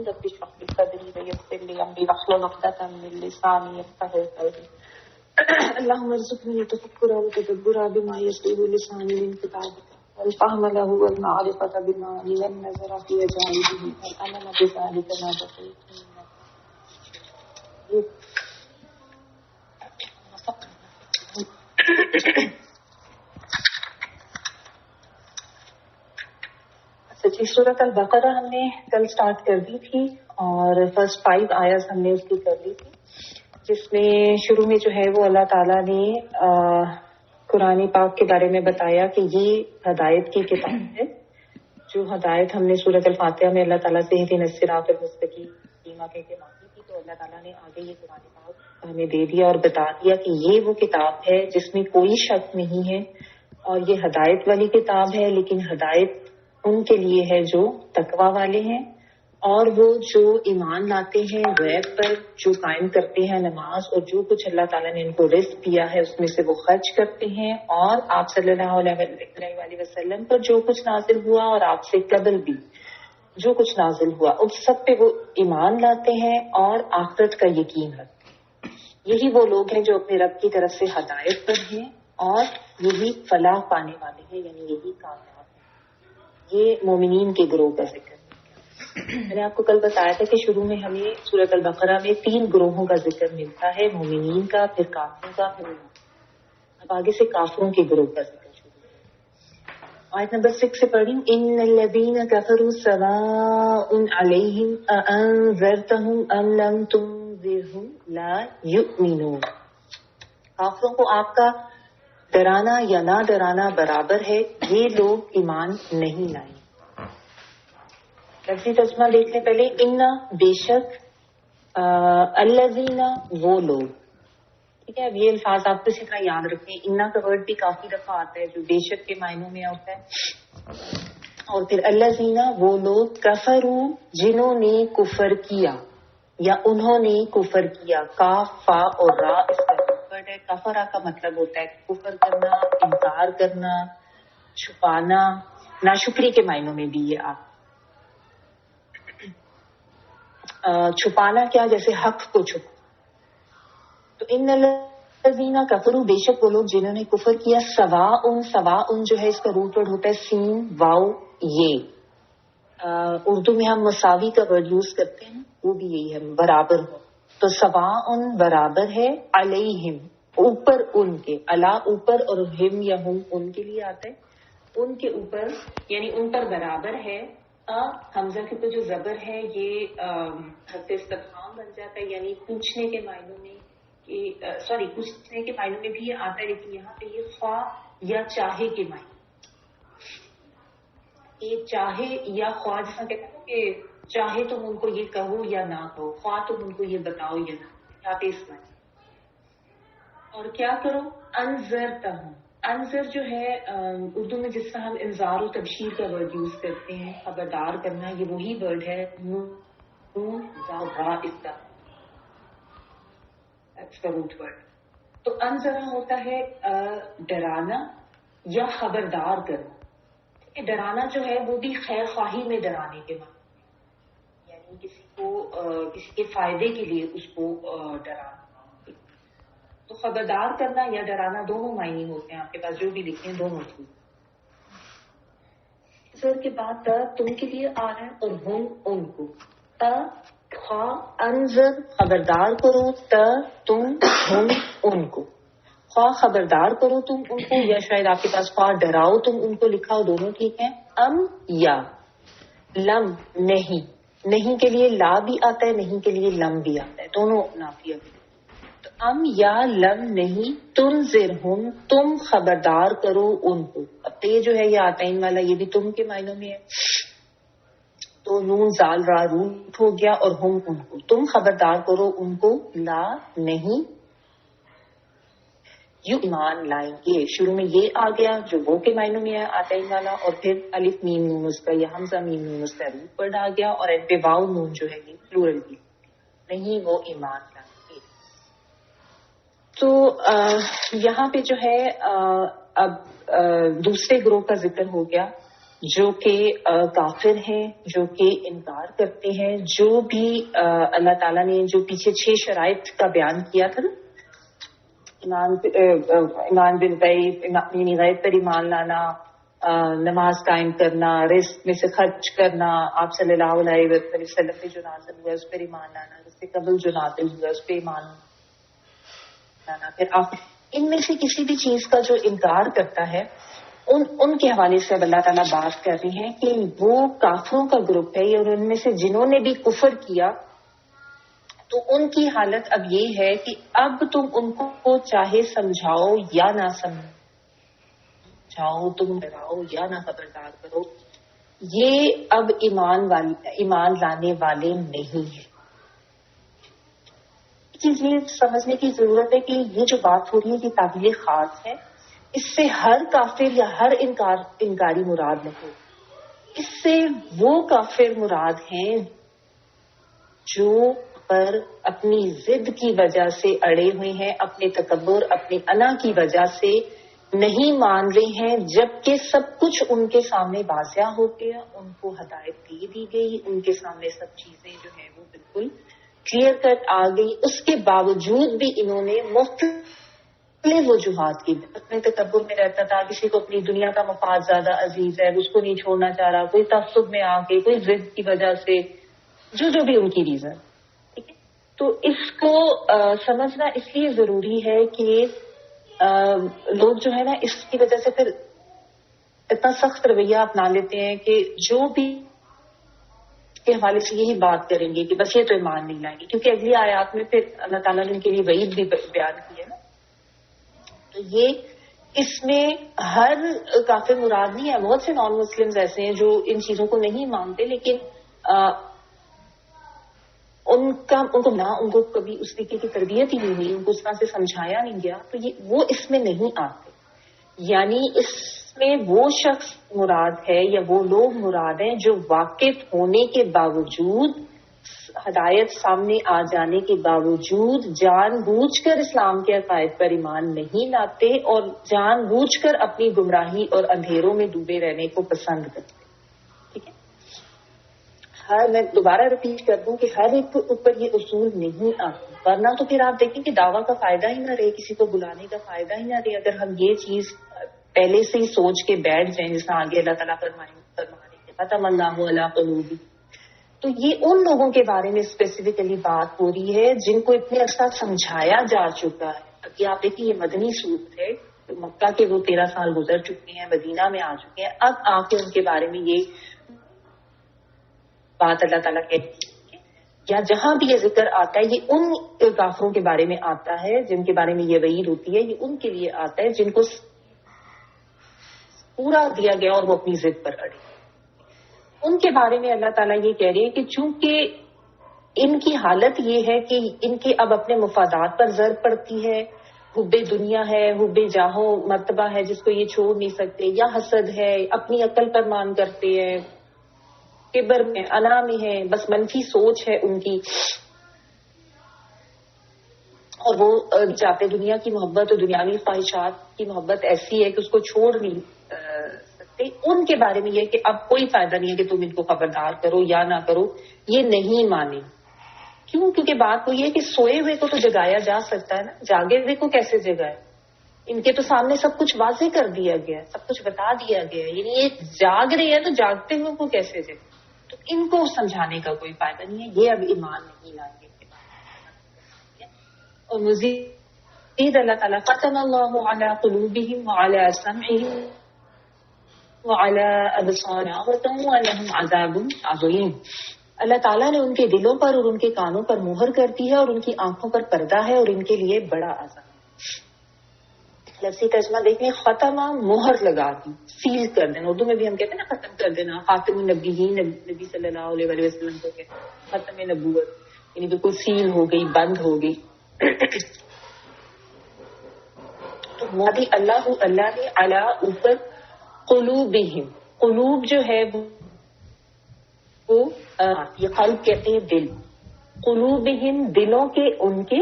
رب اشرح لي صدري ويسر لي امري واحلل عقدة من لساني يفقهوا قولي اللهم ارزقني تفكر وتدبر بما يصلح لساني من كتابك والفهم له والمعرفة بالمعاني والنظر في أجائبه والأمل بذلك ما بقيت سچی سورۃ البقرہ ہم نے کل سٹارٹ کر دی تھی اور فرسٹ 5 آیات ہم نے اس کی کر لی تھی، جس میں شروع میں جو ہے وہ اللہ تعالیٰ نے قرآن پاک کے بارے میں بتایا کہ یہ ہدایت کی کتاب ہے، جو ہدایت ہم نے سورۃ الفاتحہ میں اللہ تعالیٰ سے اہدنا الصراط المستقیم کہہ کے مانگی تھی، تو اللہ تعالیٰ نے آگے یہ قرآن پاک ہمیں دے دیا اور بتا دیا کہ یہ وہ کتاب ہے جس میں کوئی شک نہیں ہے اور یہ ہدایت والی کتاب ہے، لیکن ہدایت ان کے لیے ہے جو تقوی والے ہیں اور وہ جو ایمان لاتے ہیں غیب پر، جو قائم کرتے ہیں نماز، اور جو کچھ اللہ تعالیٰ نے ان کو رزق دیا ہے اس میں سے وہ خرچ کرتے ہیں، اور آپ صلی اللہ علیہ وسلم پر جو کچھ نازل ہوا اور آپ سے قبل بھی جو کچھ نازل ہوا اس سب پہ وہ ایمان لاتے ہیں اور آخرت کا یقین رکھتے ہیں۔ یہی وہ لوگ ہیں جو اپنے رب کی طرف سے ہدایت پر ہیں اور یہی فلاح پانے والے ہیں، یعنی یہی کامیاب ہیں۔ یہ مومنین کے گروہ کا ذکر ہے۔ میں نے آپ کو کل بتایا تھا کہ شروع میں ہمیں سورۃ البقرہ میں 3 گروہوں کا ذکر ملتا ہے، مومنین کا، پھر کافروں کا، پھر اب آگے سے کافروں کے گروہ کا ذکر شروع ہے۔ آیت نمبر 6 سے پڑھی، ان الذین کفروا سواء علیہم اانذرتہم ام لم تنذرہم لا یؤمنون۔ کافروں کو آپ کا ڈرانا یا نہ ڈرانا برابر ہے، یہ لوگ ایمان نہیں لائیں۔ لفظی ترجمہ دیکھ لیں پہلے، انا بے شک، الذین وہ لوگ، ٹھیک ہے۔ اب یہ الفاظ آپ کو اسی طرح یاد رکھیں، انا کا ورڈ بھی کافی دفعہ آتا ہے جو بے شک کے معنوں میں آتا ہے، اور پھر الذین وہ لوگ، کفروا جنہوں نے کفر کیا یا انہوں نے کفر کیا، کاف فا اور را اس کا ورڈ ہے۔ کفرا کا مطلب ہوتا ہے کفر کرنا، انکار کرنا، چھپانا، ناشکری کے معنوں میں بھی یہ آپ چھپانا کیا، جیسے حق کو چھپا۔ تو ان الذین کفروا بے شک وہ لوگ جنہوں نے کفر کیا، سواء جو ہے اس کا روٹ ورڈ ہوتا ہے سین واؤ یہ، اردو میں ہم مساوی کا ورڈ یوز کرتے ہیں، وہ بھی یہی ہے برابر ہو، تو سواء برابر ہے، علیہم اوپر ان کے، علا اوپر اور ہم یا ہم ان کے لیے آتا ہے، ان کے اوپر یعنی ان پر برابر ہے۔ حمزہ کے اوپر جو زبر ہے یہ حرف استفہام بن جاتا ہے، یعنی پوچھنے کے معنوں میں، پوچھنے کے معنوں میں بھی یہ آتا ہے، لیکن یہاں پہ یہ خواہ یا چاہے کے معنی، یہ چاہے یا خواہ، جیسا کہتے ہیں کہ چاہے تم ان کو یہ کہو یا نہ کہو، خواہ تم ان کو یہ بتاؤ یا نہ، یہاں پہ اس معنی۔ اور کیا کرو، انذرتہم، انذر جو ہے اردو میں جس طرح ہم انذار و تبشیر کا ورڈ یوز کرتے ہیں، خبردار کرنا، یہ وہی ورڈ ہے، نون را اس کا روٹ ورڈ۔ تو انذرا ہوتا ہے ڈرانا یا خبردار کرنا۔ ڈرانا جو ہے وہ بھی خیر خواہی میں ڈرانے کے معنی، یعنی کسی کو کسی کے فائدے کے لیے اس کو ڈرانا۔ تو خبردار کرنا یا ڈرانا دونوں معنی ہوتے ہیں، آپ کے پاس جو بھی لکھے ہیں دونوں چیز۔ زر کے بعد تم کے لیے آ رہا ہے اور ہم ان کو، خواہ انذر خبردار کرو، تم ہم ان کو، خواہ خبردار کرو تم ان کو، یا شاید آپ کے پاس خواہ ڈراؤ تم ان کو لکھا ہو، دونوں ٹھیک ہیں۔ ام یا لم نہیں، نہیں کے لیے لا بھی آتا ہے، نہیں کے لیے لم بھی آتا ہے، دونوں نافیہ بھی۔ تو ام یا لم نہیں، تنذرہم تم خبردار کرو ان کو، اب تے جو ہے یہ آتین والا یہ بھی تم کے معنوں میں ہے، تو نون زال را روٹ ہو گیا، اور ہم ان کو، تم خبردار کرو ان کو، لا نہیں یو ایمان لائیں گے۔ شروع میں یہ آ گیا جو وہ کے معنوں میں ہے آتین والا، اور پھر الف میم نون اس کا یا حمزہ میم نون اس کا روٹ ورڈ آ گیا، اور ان پہ واؤ نون جو ہے یہ پلورل بھی، نہیں وہ ایمان لائیں گے۔ تو یہاں پہ جو ہے اب دوسرے گروہ کا ذکر ہو گیا جو کہ کافر ہیں، جو کہ انکار کرتے ہیں، جو بھی اللہ تعالیٰ نے جو پیچھے 6 شرائط کا بیان کیا تھا نا، ایمان بالغیب، یعنی غیب پر ایمان لانا، نماز قائم کرنا، رزق میں سے خرچ کرنا، آپ صلی اللہ علیہ وسلم پہ جو نازل ہوا اس پر ایمان لانا، اس سے قبل جو نازل ہوا اس پہ ایمان لانا، پھر آپ ان میں سے کسی بھی چیز کا جو انکار کرتا ہے ان کے حوالے سے اب اللہ تعالیٰ بات کر رہی ہیں کہ وہ کافروں کا گروپ ہے، اور ان میں سے جنہوں نے بھی کفر کیا تو ان کی حالت اب یہ ہے کہ اب تم ان کو چاہے سمجھاؤ یا نہ سمجھاؤ، تم ڈراؤ یا نہ خبردار کرو، یہ اب ایمان لانے والے نہیں ہیں۔ چیز یہ سمجھنے کی ضرورت ہے کہ یہ جو بات ہو رہی ہے یہ تعبیر خاص ہے، اس سے ہر کافر یا ہر انکاری مراد نہیں، اس سے وہ کافر مراد ہیں جو پر اپنی ضد کی وجہ سے اڑے ہوئے ہیں، اپنے تکبر، اپنی انا کی وجہ سے نہیں مان رہے ہیں، جبکہ سب کچھ ان کے سامنے واضح ہو گیا، ان کو ہدایت دے دی گئی، ان کے سامنے سب چیزیں جو ہیں وہ بالکل کلیئر کٹ آ گئی، اس کے باوجود بھی انہوں نے مختلف وجوہات کی، اپنے تکبر میں رہتا تھا، کسی کو اپنی دنیا کا مفاد زیادہ عزیز ہے، اس کو نہیں چھوڑنا چاہ رہا، کوئی تعصب میں آ کے، کوئی ضد کی وجہ سے، جو بھی ان کی ریزن، ٹھیک ہے۔ تو اس کو سمجھنا اس لیے ضروری ہے کہ لوگ جو ہے نا اس کی وجہ سے پھر اتنا سخت رویہ اپنا لیتے ہیں کہ جو بھی کے حوالے سے یہی بات کریں گے کہ بس یہ تو ایمان نہیں لائیں گے، کیونکہ اگلی آیات میں پھر اللہ تعالیٰ نے ان کے لیے وعید بھی بیان کی ہے نا۔ تو یہ اس میں ہر کافر مراد نہیں ہے، بہت سے نان مسلمز ایسے ہیں جو ان چیزوں کو نہیں مانتے، لیکن ان کو کبھی اس طریقے کی تربیت ہی نہیں ہوئی، ان کو اس طرح سے سمجھایا نہیں گیا، تو وہ اس میں نہیں آتے۔ یعنی اس میں وہ شخص مراد ہے یا وہ لوگ مراد ہیں جو واقف ہونے کے باوجود، ہدایت سامنے آ جانے کے باوجود جان بوجھ کر اسلام کے عقائد پر ایمان نہیں لاتے اور جان بوجھ کر اپنی گمراہی اور اندھیروں میں ڈوبے رہنے کو پسند کرتے۔ ٹھیک ہے، میں دوبارہ رپیٹ کر دوں کہ ہر ایک کے اوپر یہ اصول نہیں آتے، ورنہ تو پھر آپ دیکھیں کہ دعویٰ کا فائدہ ہی نہ رہے، کسی کو بلانے کا فائدہ ہی نہ رہے اگر ہم یہ چیز پہلے سے ہی سوچ کے بیٹھ جائیں، جس میں آگے اللہ تعالیٰ فرما رہے ہیں ختم اللہ علی قلوبہم۔ تو یہ ان لوگوں کے بارے میں اسپیسیفکلی بات ہو رہی ہے جن کو اتنے عرصہ سمجھایا جا چکا ہے۔ اب یہ آپ دیکھیں یہ مدنی صورت ہے، تو مکہ کے وہ 13 سال گزر چکے ہیں، مدینہ میں آ چکے ہیں، اب آ کے ان کے بارے میں یہ بات اللہ تعالیٰ کہتی ہے، یا جہاں بھی یہ ذکر آتا ہے یہ ان کافروں کے بارے میں آتا ہے جن کے بارے میں یہ وعید ہوتی ہے، یہ ان کے لیے آتا ہے جن کو پورا دیا گیا اور وہ اپنی ضد پر اڑے۔ ان کے بارے میں اللہ تعالیٰ یہ کہہ رہے ہیں کہ چونکہ ان کی حالت یہ ہے کہ ان کے اب اپنے مفادات پر ضرب پڑتی ہے، حب دنیا ہے، حب جاہو مرتبہ ہے جس کو یہ چھوڑ نہیں سکتے، یا حسد ہے، اپنی عقل پر مان کرتے ہیں، کبر میں، انا میں ہے، بس منفی سوچ ہے ان کی، اور وہ چاہتے دنیا کی محبت اور دنیاوی خواہشات کی محبت ایسی ہے کہ اس کو چھوڑ نہیں سکتے۔ ان کے بارے میں یہ کہ اب کوئی فائدہ نہیں ہے کہ تم ان کو خبردار کرو یا نہ کرو، یہ نہیں مانے۔ کیوں؟ کیونکہ بات وہ یہ ہے کہ سوئے ہوئے کو تو جگایا جا سکتا ہے نا، جاگے ہوئے کو کیسے جگائے؟ ان کے تو سامنے سب کچھ واضح کر دیا گیا ہے، سب کچھ بتا دیا گیا ہے، یعنی یہ جاگ رہے ہیں تو جاگتے ہوئے کو کیسے جگائے؟ تو ان کو سمجھانے کا کوئی فائدہ نہیں ہے، یہ اب ایمان نہیں لائیں گے۔ اور مزید اللہ تعالیٰ ختم اللہ علی قلوبہم وعلی سمعہم وعلی ابصارہم ولہم عذاب عظیم۔ اللہ تعالیٰ نے ان کے دلوں پر اور ان کے کانوں پر مہر کر دی ہے اور ان کی آنکھوں پر پردہ ہے اور ان کے لیے بڑا عذاب ہے۔ لفظی ترجمہ دیکھیں، ختمہ مہر لگا دی، سیل کر دینا، اردو میں بھی ہم کہتے ہیں نا ختم کر دینا، خاتم النبیین، نبی صلی اللہ علیہ وسلم کو کہتے ہیں ختم نبوت، یعنی بالکل سیل ہو گئی، بند ہو گئی۔ تو مادی اللہ نے علی اوپر قلوبہم، قلوب جو ہے وہ یہ قلب کہتے ہیں دل، قلوبہم دلوں کے ان کے،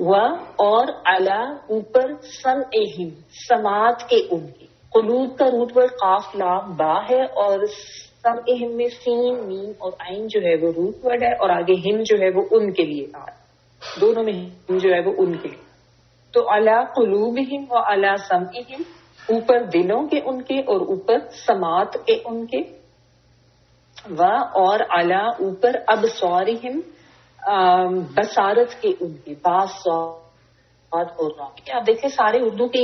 و اور علی اوپر سمعہم سماعت کے ان کے، قلوب کا روٹ ورڈ قاف لام با ہے اور سمعہم میں سین میم اور عین جو ہے وہ روٹ ورڈ ہے اور آگے ہم جو ہے وہ ان کے لیے دونوں میں ہم جو ہے وہ ان کے لیے. تو علی قلوبہم و علی سمعہم اوپر دلوں کے ان کے اور اوپر سماعت کے ان کے، و اور علی اوپر ابصارہم بصارت کے ان کے، باصاد اور را. آپ دیکھیں سارے اردو کے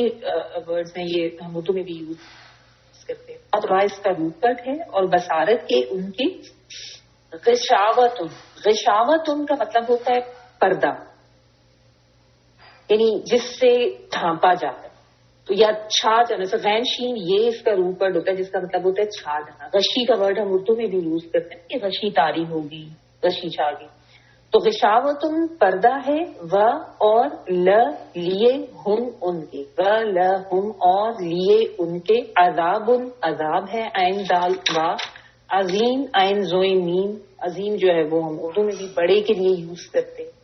ورڈز ہیں، یہ ہم اردو میں بھی یوز کرتے ہیں. اور را اس کا روپٹ ہے اور بصارت کے ان کی غشاوتن. غشاوتن کا مطلب ہوتا ہے پردہ، یعنی جس سے ڈھانپا جاتا ہے. تو یا چھا جانا، غین شین یہ اس کا روپ ورڈ ہوتا ہے جس کا مطلب ہوتا ہے چھا جانا. غشی کا ورڈ ہم اردو میں بھی یوز کرتے ہیں کہ غشی تاری ہوگی، غشی چھا گئی. تو غشاوتن پردہ ہے، و اور ل لیے ہم ان کے، و ل ہم اور لیے ان کے، عذاب عذاب ہے، عین دال وا، عظیم عین زوئے میم. عظیم جو ہے وہ ہم اردو میں بھی بڑے کے لیے یوز کرتے ہیں.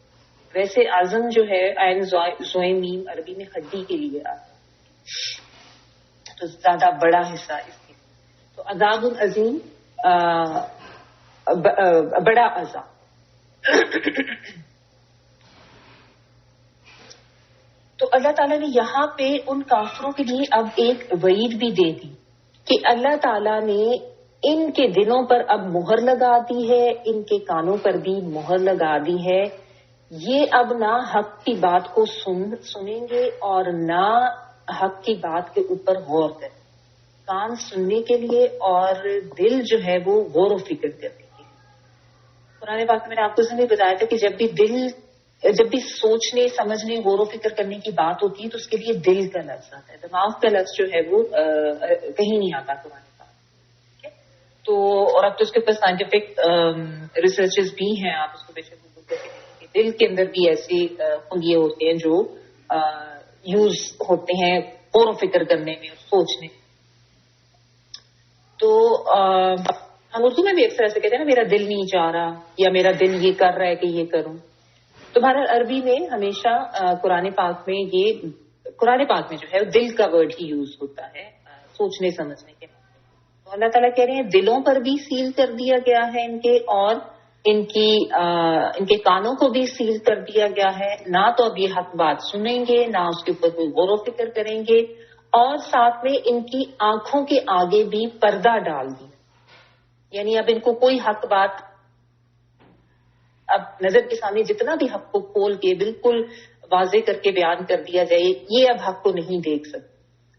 ویسے عظم جو ہے عین زوئے میم عربی میں ہڈی کے لیے آتا ہے، تو زیادہ بڑا حصہ اس کے. تو عذاب العظیم بڑا عذاب. تو اللہ تعالیٰ نے یہاں پہ ان کافروں کے لیے اب ایک وعید بھی دے دی کہ اللہ تعالیٰ نے ان کے دلوں پر اب مہر لگا دی ہے، ان کے کانوں پر بھی مہر لگا دی ہے. یہ اب نہ حق کی بات کو سنیں گے اور نہ حق کی بات کے اوپر غور کریں. کان سننے کے لیے اور دل جو ہے وہ غور و فکر کرنے کے لیے. قرآن پاک میں نے آپ کو اس میں بتایا تھا کہ جب بھی سوچنے سمجھنے غور و فکر کرنے کی بات ہوتی ہے تو اس کے لیے دل کا لفظ آتا ہے. دماغ کا لفظ جو ہے وہ کہیں نہیں آتا قرآن پاک. ٹھیک ہے، تو اور اب تو اس کے اوپر سائنٹیفک ریسرچز بھی ہیں، آپ اس کو بے شک گوگل کر کے دیکھیں کہ دل کے اندر بھی ایسے خلیے ہوتے ہیں جو یوز ہوتے ہیں غور و فکر کرنے میں اور سوچنے. تو ہم اردو میں بھی اکثر ایسے کہتے ہیں نا، میرا دل نہیں چاہ رہا یا میرا دل یہ کر رہا ہے کہ یہ کروں. تمہارا عربی میں ہمیشہ قرآن پاک میں جو ہے دل کا ورڈ ہی یوز ہوتا ہے سوچنے سمجھنے کے. تو اللہ تعالیٰ کہہ رہے ہیں دلوں پر بھی سیل کر دیا گیا ہے ان کے، اور ان کے کانوں کو بھی سیل کر دیا گیا ہے. نہ تو اب یہ حق بات سنیں گے، نہ اس کے اوپر کوئی غور و فکر کریں گے، اور ساتھ میں ان کی آنکھوں کے آگے بھی پردہ ڈال دیا. یعنی اب ان کو کوئی حق بات اب نظر کے سامنے جتنا بھی حق کو کھول کے بالکل واضح کر کے بیان کر دیا جائے، یہ اب حق کو نہیں دیکھ سکتے.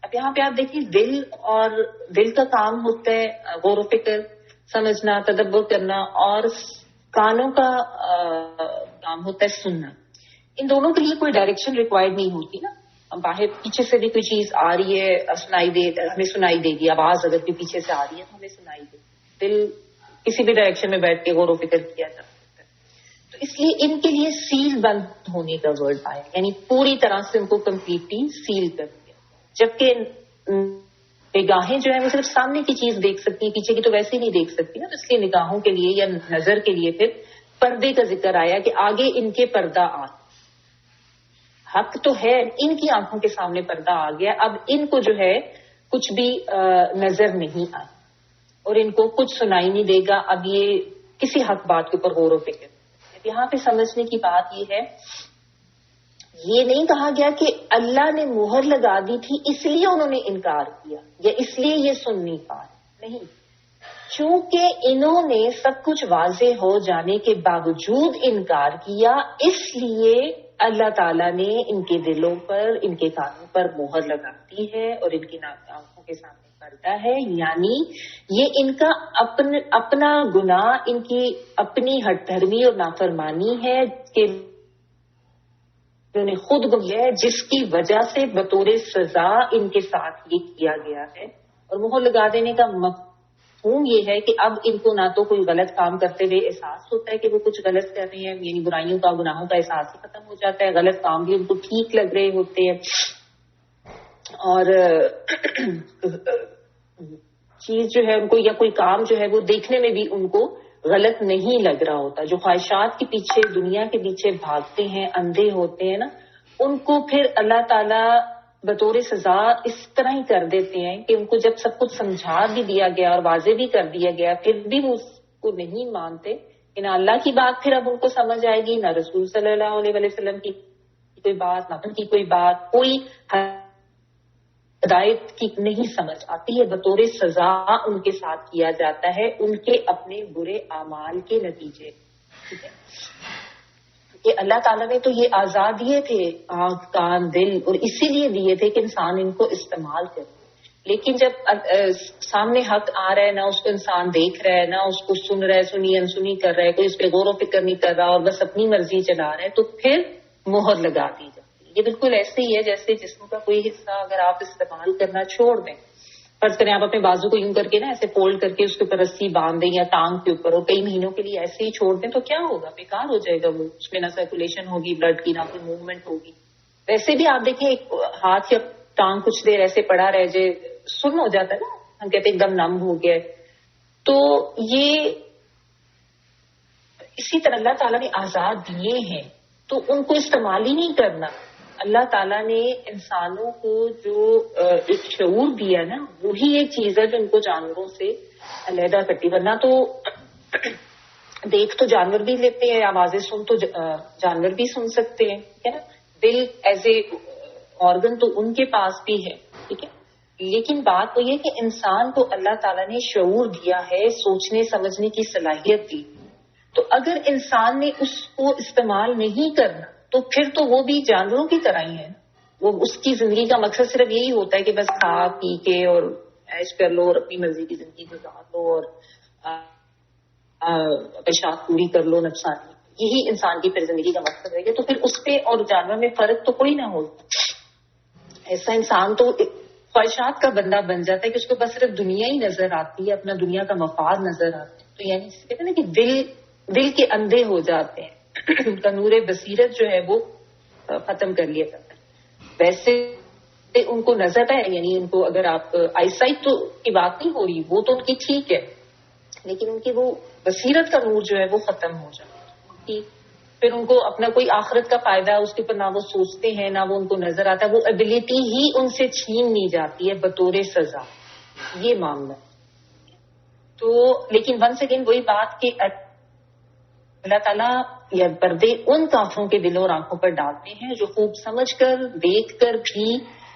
اب یہاں پہ آپ دیکھیں دل کا کام ہوتا ہے غور و فکر سمجھنا، تدبر کرنا، اور کانوں کا کام ہوتا ہے سننا. ان دونوں کے لیے کوئی ڈائریکشن ریکوائرڈ نہیں ہوتی نا. باہر پیچھے سے بھی کوئی چیز آ رہی ہے ہمیں سنائی دے گی. آواز اگر کوئی پیچھے سے آ رہی ہے تو ہمیں سنائی دے گی. دل کسی بھی ڈائریکشن میں بیٹھ کے غور و فکر کیا جا سکتا ہے. تو اس لیے ان کے لیے سیل بند ہونے کا ورڈ آیا، یعنی پوری طرح سے ان کو کمپلیٹلی سیل کر دیا. جبکہ نگاہیں جو ہے وہ صرف سامنے کی چیز دیکھ سکتی ہیں، پیچھے کی تو ویسے ہی نہیں دیکھ سکتی نا. تو اس لیے نگاہوں کے لیے یا نظر کے لیے پھر پردے کا ذکر آیا کہ آگے ان کے پردہ آ. حق تو ہے، ان کی آنکھوں کے سامنے پردہ آ گیا. اب ان کو جو ہے کچھ بھی نظر نہیں آئے اور ان کو کچھ سنائی نہیں دے گا. اب یہ کسی حق بات کے اوپر غور و فکر. یہاں پہ سمجھنے کی بات یہ ہے، یہ نہیں کہا گیا کہ اللہ نے مہر لگا دی تھی اس لیے انہوں نے انکار کیا یا اس لیے یہ سن نہیں پائے. نہیں، چونکہ انہوں نے سب کچھ واضح ہو جانے کے باوجود انکار کیا، اس لیے اللہ تعالیٰ نے ان کے دلوں پر، ان کے کانوں پر مہر لگا دی ہے اور ان کی آنکھوں کے سامنے پردہ ہے. یعنی یہ ان کا اپنا گناہ، ان کی اپنی ہٹ دھرمی اور نافرمانی ہے کہ انہوں نے خود گناہ ہے، جس کی وجہ سے بطور سزا ان کے ساتھ یہ کیا گیا ہے. اور مہر لگا دینے کا مفہوم یہ ہے کہ اب ان کو نہ تو کوئی غلط کام کرتے ہوئے احساس ہوتا ہے کہ وہ کچھ غلط کر رہے ہیں، یعنی برائیوں کا، گناہوں کا احساس ہی ختم ہو جاتا ہے. غلط کام بھی ان کو ٹھیک لگ رہے ہوتے ہیں، اور چیز جو ہے ان کو یا کوئی کام جو ہے وہ دیکھنے میں بھی ان کو غلط نہیں لگ رہا ہوتا. جو خواہشات کے پیچھے، دنیا کے پیچھے بھاگتے ہیں، اندھے ہوتے ہیں نا، ان کو پھر اللہ تعالیٰ بطور سزا اس طرح ہی کر دیتے ہیں کہ ان کو جب سب کچھ سمجھا بھی دیا گیا اور واضح بھی کر دیا گیا پھر بھی وہ اس کو نہیں مانتے کہ نہ اللہ کی بات پھر اب ان کو سمجھ آئے گی، نہ رسول صلی اللہ علیہ وسلم کی کوئی بات، نہ ان کی کوئی بات، کوئی ہدایت کی نہیں سمجھ آتی ہے. بطور سزا ان کے ساتھ کیا جاتا ہے ان کے اپنے برے اعمال کے نتیجے. ٹھیک ہے، کہ اللہ تعالیٰ نے تو یہ آزاد دیے تھے آنکھ کان دل، اور اسی لیے دیے تھے کہ انسان ان کو استعمال کرے. لیکن جب سامنے حق آ رہا ہے، نہ اس کو انسان دیکھ رہا ہے، نہ اس کو سن رہا ہے، سنی انسنی کر رہا ہے، کوئی اس پہ غور و فکر نہیں کر رہا اور بس اپنی مرضی چلا رہا ہے، تو پھر مہر لگا دی جاتی ہے. یہ بالکل ایسے ہی ہے جیسے جسم کا کوئی حصہ اگر آپ استعمال کرنا چھوڑ دیں، فرض کریں آپ اپنے بازو کو یوں کر کے نا ایسے فولڈ کر کے اس کے اوپر رسی باندھ دیں یا ٹانگ کے اوپر، اور کئی مہینوں کے لیے ایسے ہی چھوڑ دیں تو کیا ہوگا؟ بیکار ہو جائے گا وہ، اس میں نہ سرکولیشن ہوگی بلڈ کی، نہ کوئی موومنٹ ہوگی. ویسے بھی آپ دیکھیں ایک ہاتھ یا ٹانگ کچھ دیر ایسے پڑا رہ جائے سن ہو جاتا ہے نا، ہم کہتے ہیں ایک دم نم ہو گیا. تو یہ اسی طرح اللہ تعالیٰ نے آزاد دیے ہیں تو ان کو استعمال ہی نہیں کرنا. اللہ تعالیٰ نے انسانوں کو جو ایک شعور دیا نا، وہی ایک چیز ہے جو ان کو جانوروں سے علیحدہ کرتی. ورنہ تو دیکھ تو جانور بھی لیتے ہیں، آوازیں سن تو جانور بھی سن سکتے ہیں، ٹھیک ہے نا. دل ایز اے آرگن تو ان کے پاس بھی ہے، ٹھیک ہے. لیکن بات وہ یہ کہ انسان کو اللہ تعالیٰ نے شعور دیا ہے، سوچنے سمجھنے کی صلاحیت دی. تو اگر انسان نے اس کو استعمال نہیں کرنا تو پھر تو وہ بھی جانوروں کی طرح ہی ہے. وہ اس کی زندگی کا مقصد صرف یہی ہوتا ہے کہ بس کھا پی کے اور عیش کر لو اور اپنی مرضی کی زندگی گزار لو اور پیشاب پوری کر لو نفسانی. یہی انسان کی پھر زندگی کا مقصد رہے گا. تو پھر اس پہ اور جانور میں فرق تو کوئی نہ ہوتا. ایسا انسان تو خواہشات کا بندہ بن جاتا ہے کہ اس کو بس صرف دنیا ہی نظر آتی ہے، اپنا دنیا کا مفاد نظر آتا ہے. تو یعنی کہتے ہیں نا کہ دل کے اندھے ہو جاتے ہیں، ان کا نور بصیرت جو ہے وہ ختم کر لیا جاتا ہے. ویسے ان کو نظر ہے، یعنی ان کو اگر آپ آئی سائٹ تو کی بات نہیں ہو رہی، وہ تو ان کی ٹھیک ہے، لیکن ان کی وہ بصیرت کا نور جو ہے وہ ختم ہو جاتا ہے. پھر ان کو اپنا کوئی آخرت کا فائدہ اس کے اوپر نہ وہ سوچتے ہیں نہ وہ ان کو نظر آتا ہے. وہ ایبلٹی ہی ان سے چھین لی جاتی ہے بطور سزا. یہ معاملہ تو لیکن ونس اگین وہی بات کہ اللہ تعالیٰ یا پردے ان کافروں کے دلوں اور آنکھوں پر ڈالتے ہیں جو خوب سمجھ کر دیکھ کر بھی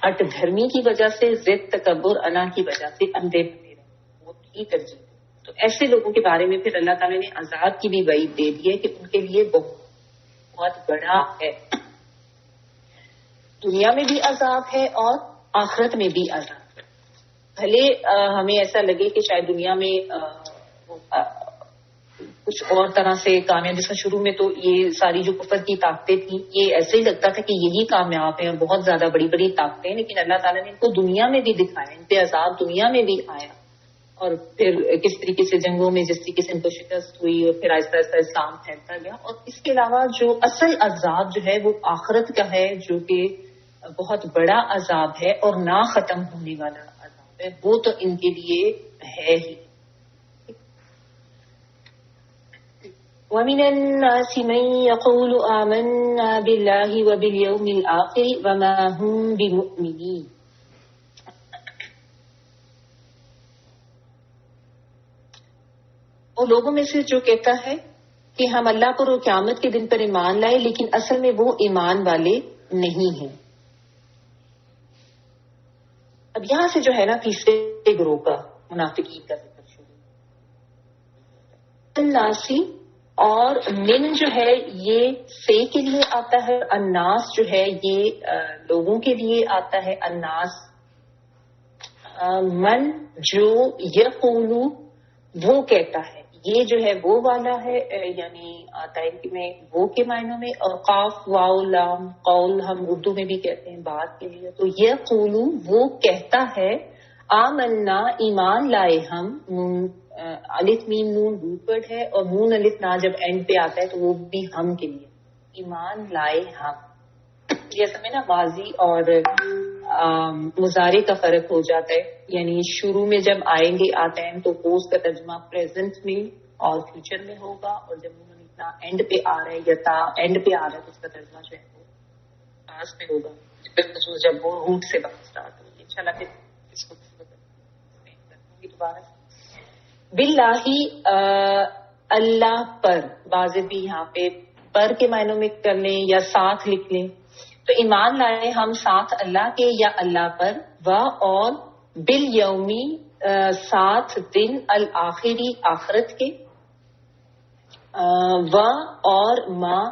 اٹ دھرمی کی وجہ سے، ضد تکبر انا کی وجہ سے اندھے بنے رہے. وہ ہی ترجیح. تو ایسے لوگوں کے بارے میں پھر اللہ تعالیٰ نے عذاب کی بھی وعید دے دی ہے کہ ان کے لیے بہت بڑا ہے. دنیا میں بھی عذاب ہے اور آخرت میں بھی عذاب ہے. بھلے ہمیں ایسا لگے کہ شاید دنیا میں کچھ اور طرح سے کامیاب، جس میں شروع میں تو یہ ساری جو کفر کی طاقتیں تھیں یہ ایسے ہی لگتا تھا کہ یہی کامیاب ہیں اور بہت زیادہ بڑی بڑی طاقتیں، لیکن اللہ تعالیٰ نے ان کو دنیا میں بھی دکھایا، ان پہ عذاب دنیا میں بھی آیا. اور پھر کس طریقے سے جنگوں میں جس طریقے سے ان کو شکست ہوئی اور پھر آہستہ آہستہ اسلام پھیلتا گیا. اور اس کے علاوہ جو اصل عذاب جو ہے وہ آخرت کا ہے، جو کہ بہت بڑا عذاب ہے اور نہ ختم ہونے والا عذاب ہے. وہ تو ان کے لیے ہے ہی. وَمِنَ النَّاسِ مَن يَقُولُ آمَنَّا بِاللَّهِ وَبِالْيَوْمِ الْآخِرِ وَمَا هُمْ بِمُؤْمِنِينَ. اور لوگوں میں سے جو کہتا ہے کہ ہم اللہ پر اور قیامت کے دن پر ایمان لائے، لیکن اصل میں وہ ایمان والے نہیں ہیں. اب یہاں سے جو ہے نا تیسرے گروہ کا منافقین کا ذکر شروع. الناسی اور من جو ہے یہ سے کے لیے آتا ہے، الناس جو ہے یہ لوگوں کے لیے آتا ہے. الناس من جو یقولو وہ کہتا ہے، یہ جو ہے وہ والا ہے، یعنی آتا ہے میں وہ کے معنوں میں. اور قاف واو لام قول ہم اردو میں بھی کہتے ہیں بات کے لیے. تو یقولو وہ کہتا ہے، آمنا ایمان لائے ہم. الف میم نون روٹ ورڈ ہے اور نون الف نا جب اینڈ پہ آتا ہے تو وہ بھی ہم کے لیے. ایمان لائے ہم، جیسے میں نا ماضی اور مضارع کا فرق ہو جاتا ہے. یعنی شروع میں جب آئیں گے آتا ہے تو پوسٹ کا ترجمہ پریزنٹ میں اور فیوچر میں ہوگا، اور جب انہوں نے اینڈ پہ آ رہا ہے یا تا اینڈ پہ آ رہا ہے تو اس کا ترجمہ جو ہے وہ پاسٹ میں ہوگا. بالخصوص جب وہ روٹ سے بات اسٹارٹ ہوگی. انشاءاللہ پھر اس کو دوبارہ باللہ اللہ پر، واضح بھی یہاں پہ پر کے معنوں میں کر لیں یا ساتھ لکھ لیں. تو ایمان لائے ہم ساتھ اللہ کے یا اللہ پر، و اور بالیومی ساتھ دن الآخری آخرت کے، و اور ماں.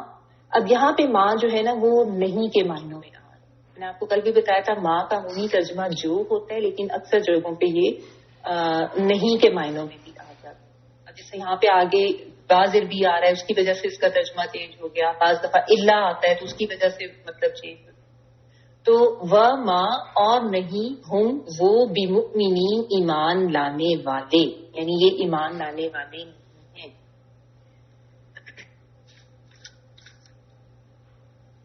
اب یہاں پہ ماں جو ہے نا وہ نہیں کے معنوں میں آ رہا ہے. میں نے آپ کو کل بھی بتایا تھا ماں کا عمومی ترجمہ جو ہوتا ہے، لیکن اکثر جگہوں پہ یہ نہیں کے معنوں میں بھی آ جاتا ہے. جیسے یہاں پہ آگے بعض بھی آ رہا ہے، اس کی وجہ سے اس کا ترجمہ چینج ہو گیا. بعض دفعہ اللہ آتا ہے تو اس کی وجہ سے مطلب چینج ہو گیا. تو و ماں اور نہیں ہم وہ بمؤمنین ایمان لانے والے، یعنی یہ ایمان لانے والے نہیں ہیں.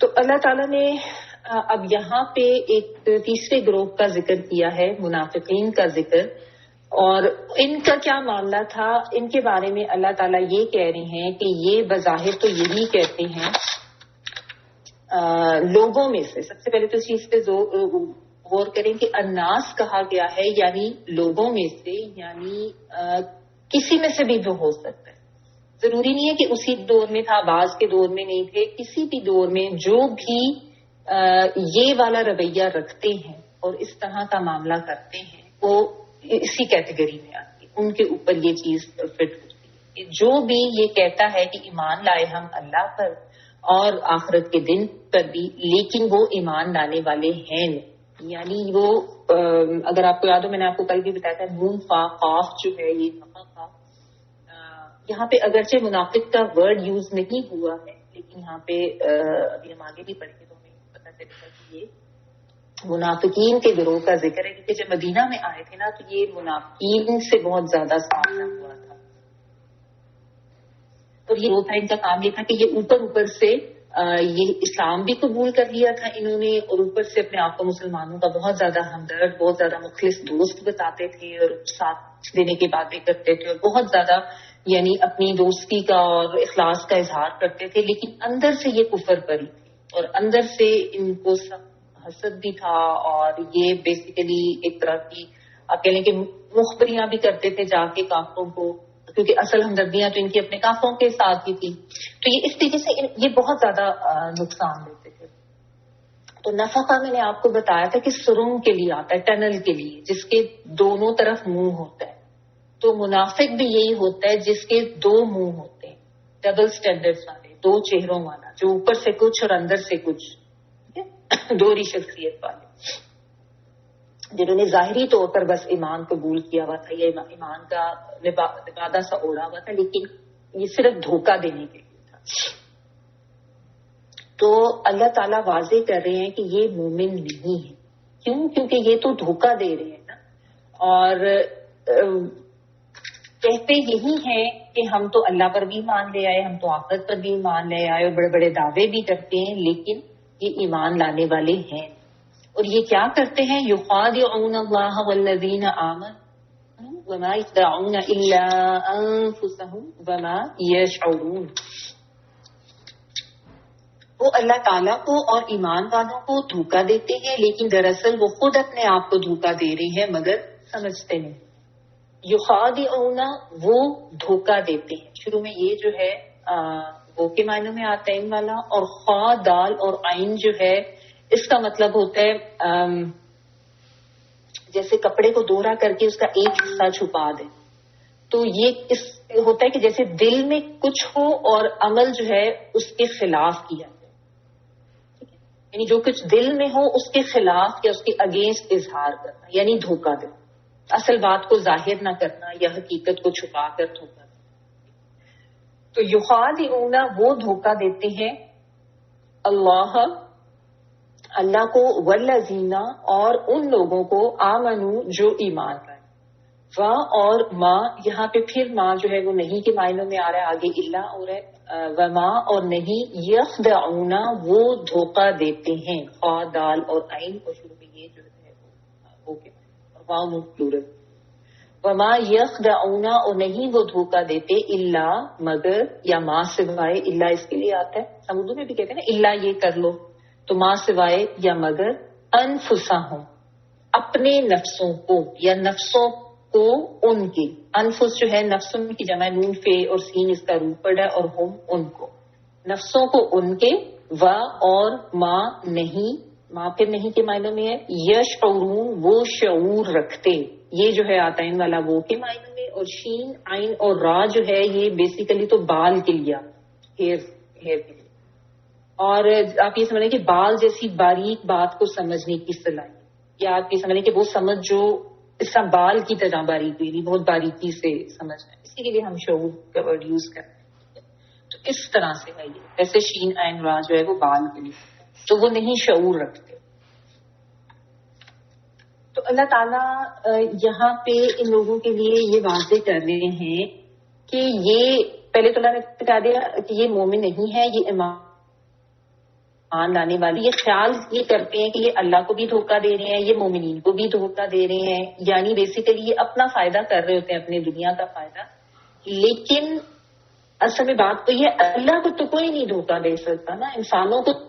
تو اللہ تعالیٰ نے اب یہاں پہ ایک تیسرے گروہ کا ذکر کیا ہے، منافقین کا ذکر. اور ان کا کیا معاملہ تھا، ان کے بارے میں اللہ تعالیٰ یہ کہہ رہے ہیں کہ یہ بظاہر تو یہی کہتے ہیں لوگوں میں سے. سب سے پہلے تو اس چیز پہ غور کریں کہ الناس کہا گیا ہے، یعنی لوگوں میں سے، یعنی کسی میں سے بھی وہ ہو سکتا ہے. ضروری نہیں ہے کہ اسی دور میں تھا، بعض کے دور میں نہیں تھے. کسی بھی دور میں جو بھی یہ والا رویہ رکھتے ہیں اور اس طرح کا معاملہ کرتے ہیں وہ اسی کیٹیگری میں آتی ہے. ان کے اوپر یہ چیز فٹ ہوتی ہے. جو بھی یہ کہتا ہے کہ ایمان لائے ہم اللہ پر اور آخرت کے دن پر بھی، لیکن وہ ایمان لانے والے ہیں نہیں. یعنی وہ اگر آپ کو یاد ہو، میں نے آپ کو کل بھی بتایا تھا نون فا قاف جو ہے یہ یہاں پہ اگرچہ منافق کا ورڈ یوز نہیں ہوا ہے، لیکن یہاں پہ ابھی ہم آگے بھی پڑھیں گے تو ہمیں پتہ چلے گا کہ یہ منافقین کے گروہ کا ذکر ہے. کیونکہ جب مدینہ میں آئے تھے نا تو یہ منافقین سے بہت زیادہ سامنا ہوا تھا. اور یہ ہوتا ہے ان کا کام یہ تھا کہ یہ اوپر سے یہ اسلام بھی قبول کر لیا تھا انہوں نے، اور اوپر سے اپنے آپ کو مسلمانوں کا بہت زیادہ ہمدرد، بہت زیادہ مخلص دوست بتاتے تھے اور ساتھ دینے کی باتیں کرتے تھے، اور بہت زیادہ یعنی اپنی دوستی کا اور اخلاص کا اظہار کرتے تھے. لیکن اندر سے یہ کفر پری تھی اور اندر سے ان کو حسد بھی تھا. اور یہ بیسیکلی ایک طرح کی آپ کہہ لیں کہ مخبریاں بھی کرتے تھے جا کے کافروں کو، کیونکہ اصل ہمدردیاں تو ان کی اپنے کافروں کے ساتھ ہی تھی. تو یہ اس طریقے سے یہ بہت زیادہ نقصان دیتے تھے. تو نفقہ میں نے آپ کو بتایا تھا کہ سرنگ کے لیے آتا ہے، ٹنل کے لیے، جس کے دونوں طرف منہ ہوتا ہے. تو منافق بھی یہی ہوتا ہے جس کے دو منہ ہوتے ہیں، ڈبل سٹینڈرڈ والے، دو چہروں والا، جو اوپر سے کچھ اور اندر سے کچھ، دوہری شخصیت والے، جنہوں نے ظاہری طور پر بس ایمان قبول کیا ہوا تھا، یہ ایمان کا لبادہ سا اوڑھا ہوا تھا، لیکن یہ صرف دھوکہ دینے کے لیے تھا. تو اللہ تعالیٰ واضح کر رہے ہیں کہ یہ مومن نہیں ہے. کیوں؟ کیونکہ یہ تو دھوکہ دے رہے ہیں نا. اور کہتے یہی ہیں کہ ہم تو اللہ پر بھی ایمان لے آئے، ہم تو آخرت پر بھی ایمان لے آئے، اور بڑے بڑے دعوے بھی کرتے ہیں، لیکن یہ ایمان لانے والے ہیں. اور یہ کیا کرتے ہیں؟ یخادعون اللہ والذین آمنوا وما یخدعون الا انفسهم وما یشعرون. وہ اللہ تعالیٰ کو اور ایمان والوں کو دھوکہ دیتے ہیں، لیکن دراصل وہ خود اپنے آپ کو دھوکہ دے رہے ہیں مگر سمجھتے نہیں. یخادعون وہ دھوکہ دیتے ہیں. شروع میں یہ جو ہے وہ کے معنوں میں آتا ہے ان والا، اور خا دال اور عین جو ہے اس کا مطلب ہوتا ہے جیسے کپڑے کو دوہرا کر کے اس کا ایک حصہ چھپا دے. تو یہ اس ہوتا ہے کہ جیسے دل میں کچھ ہو اور عمل جو ہے اس کے خلاف کیا جائے. یعنی جو کچھ دل میں ہو اس کے خلاف یا اس کے اگینسٹ اظہار کرنا، یعنی دھوکہ دینا. اصل بات کو ظاہر نہ کرنا یا حقیقت کو چھپا کر دھوکہ دینا. تو یخادعون وہ دھوکہ دیتے ہیں اللہ کو، والذین اور ان لوگوں کو، آمنو جو ایمان لائے. و اور ما، یہاں پہ پھر ما جو ہے وہ نہیں کے معنوں میں آ رہا ہے، آگے اللہ ہو رہا ہے. وما اور نہیں، یخدعون وہ دھوکہ دیتے ہیں، خا دال اور عین، اور شروع میں یہ جو ہے وہ کے واو پلورل. وما یخدعون اور نہیں وہ دھوکہ دیتے، اللہ مگر، یا ما سوائے، اللہ اس کے لیے آتا ہے. اردو میں بھی کہتے ہیں نا اللہ یہ کر لو، تو ماں سوائے یا مگر انفسہم اپنے نفسوں کو یا نفسوں کو ان کے. انفس جو ہے نفسوں کی جمع نون فے اور سین اس کا روپ پڑا ہے اور ہم ان کو نفسوں کو ان کے و اور ماں نہیں ماں پھر نہیں کے معنوں میں ہے یشعرون وہ شعور رکھتے یہ جو ہے آتائن والا وہ کے معنوں میں اور شین عین اور را جو ہے یہ بیسیکلی تو بال کے لیے ہیئر کے لیے اور آپ یہ سمجھیں کہ بال جیسی باریک بات کو سمجھنے کی صلاحیت یا آپ یہ سمجھیں کہ وہ سمجھ جو اس کا بال کی طرح باریک ہوئی بہت باریکی سے سمجھنا ہے اسی کے لیے ہم شعور کا ورڈ یوز کرتے ہیں. تو اس طرح سے ہے یہ ایسے شین عین را جو ہے وہ بال کے لیے تو وہ نہیں شعور رکھتے. تو اللہ تعالیٰ یہاں پہ ان لوگوں کے لیے یہ واضح کر رہے ہیں کہ یہ پہلے تو اللہ نے بتا دیا کہ یہ مومن نہیں ہے یہ ایمان لانے والی یہ خیال یہ کرتے ہیں کہ یہ اللہ کو بھی دھوکہ دے رہے ہیں یہ مومنین کو بھی دھوکہ دے رہے ہیں یعنی بیسیکلی یہ اپنا فائدہ کر رہے ہوتے ہیں اپنے دنیا کا فائدہ. لیکن اصل میں بات تو یہ اللہ کو تو کوئی نہیں دھوکہ دے سکتا نا انسانوں کو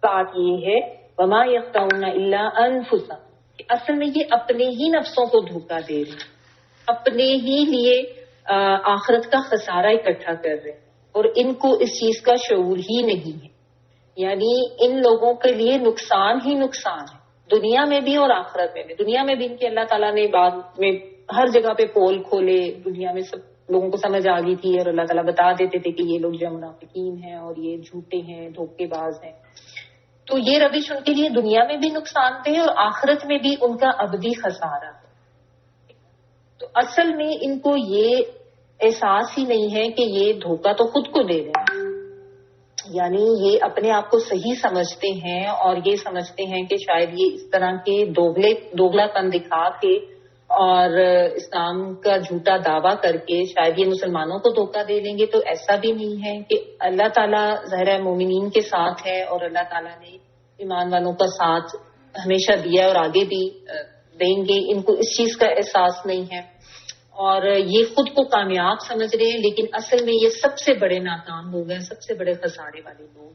بات یہ ہے وما یخدعون الا انفسهم کہ اصل میں یہ اپنے ہی نفسوں کو دھوکہ دے رہے ہیں اپنے ہی لیے آخرت کا خسارہ اکٹھا کر رہے ہیں اور ان کو اس چیز کا شعور ہی نہیں ہے. یعنی ان لوگوں کے لیے نقصان ہی نقصان ہے دنیا میں بھی اور آخرت میں بھی. دنیا میں بھی ان کے اللہ تعالیٰ نے بعد میں ہر جگہ پہ پول کھولے دنیا میں سب لوگوں کو سمجھ آ گئی تھی اور اللہ تعالیٰ بتا دیتے تھے کہ یہ لوگ جو منافقین ہیں اور یہ جھوٹے ہیں دھوکے باز ہیں. تو یہ روش ان کے لیے دنیا میں بھی نقصان دہ اور آخرت میں بھی ان کا ابدی خسارہ ہے. تو اصل میں ان کو یہ احساس ہی نہیں ہے کہ یہ دھوکہ تو خود کو دے رہے ہیں یعنی یہ اپنے آپ کو صحیح سمجھتے ہیں اور یہ سمجھتے ہیں کہ شاید یہ اس طرح کے دوگلا پن دکھا کے اور اسلام کا جھوٹا دعویٰ کر کے شاید یہ مسلمانوں کو دھوکہ دے لیں گے. تو ایسا بھی نہیں ہے کہ اللہ تعالیٰ ظاہر مومنین کے ساتھ ہے اور اللہ تعالیٰ نے ایمان والوں کا ساتھ ہمیشہ دیا اور آگے بھی دیں گے. ان کو اس چیز کا احساس نہیں ہے اور یہ خود کو کامیاب سمجھ رہے ہیں لیکن اصل میں یہ سب سے بڑے ناکام ہو گئے سب سے بڑے خسارے والے لوگ.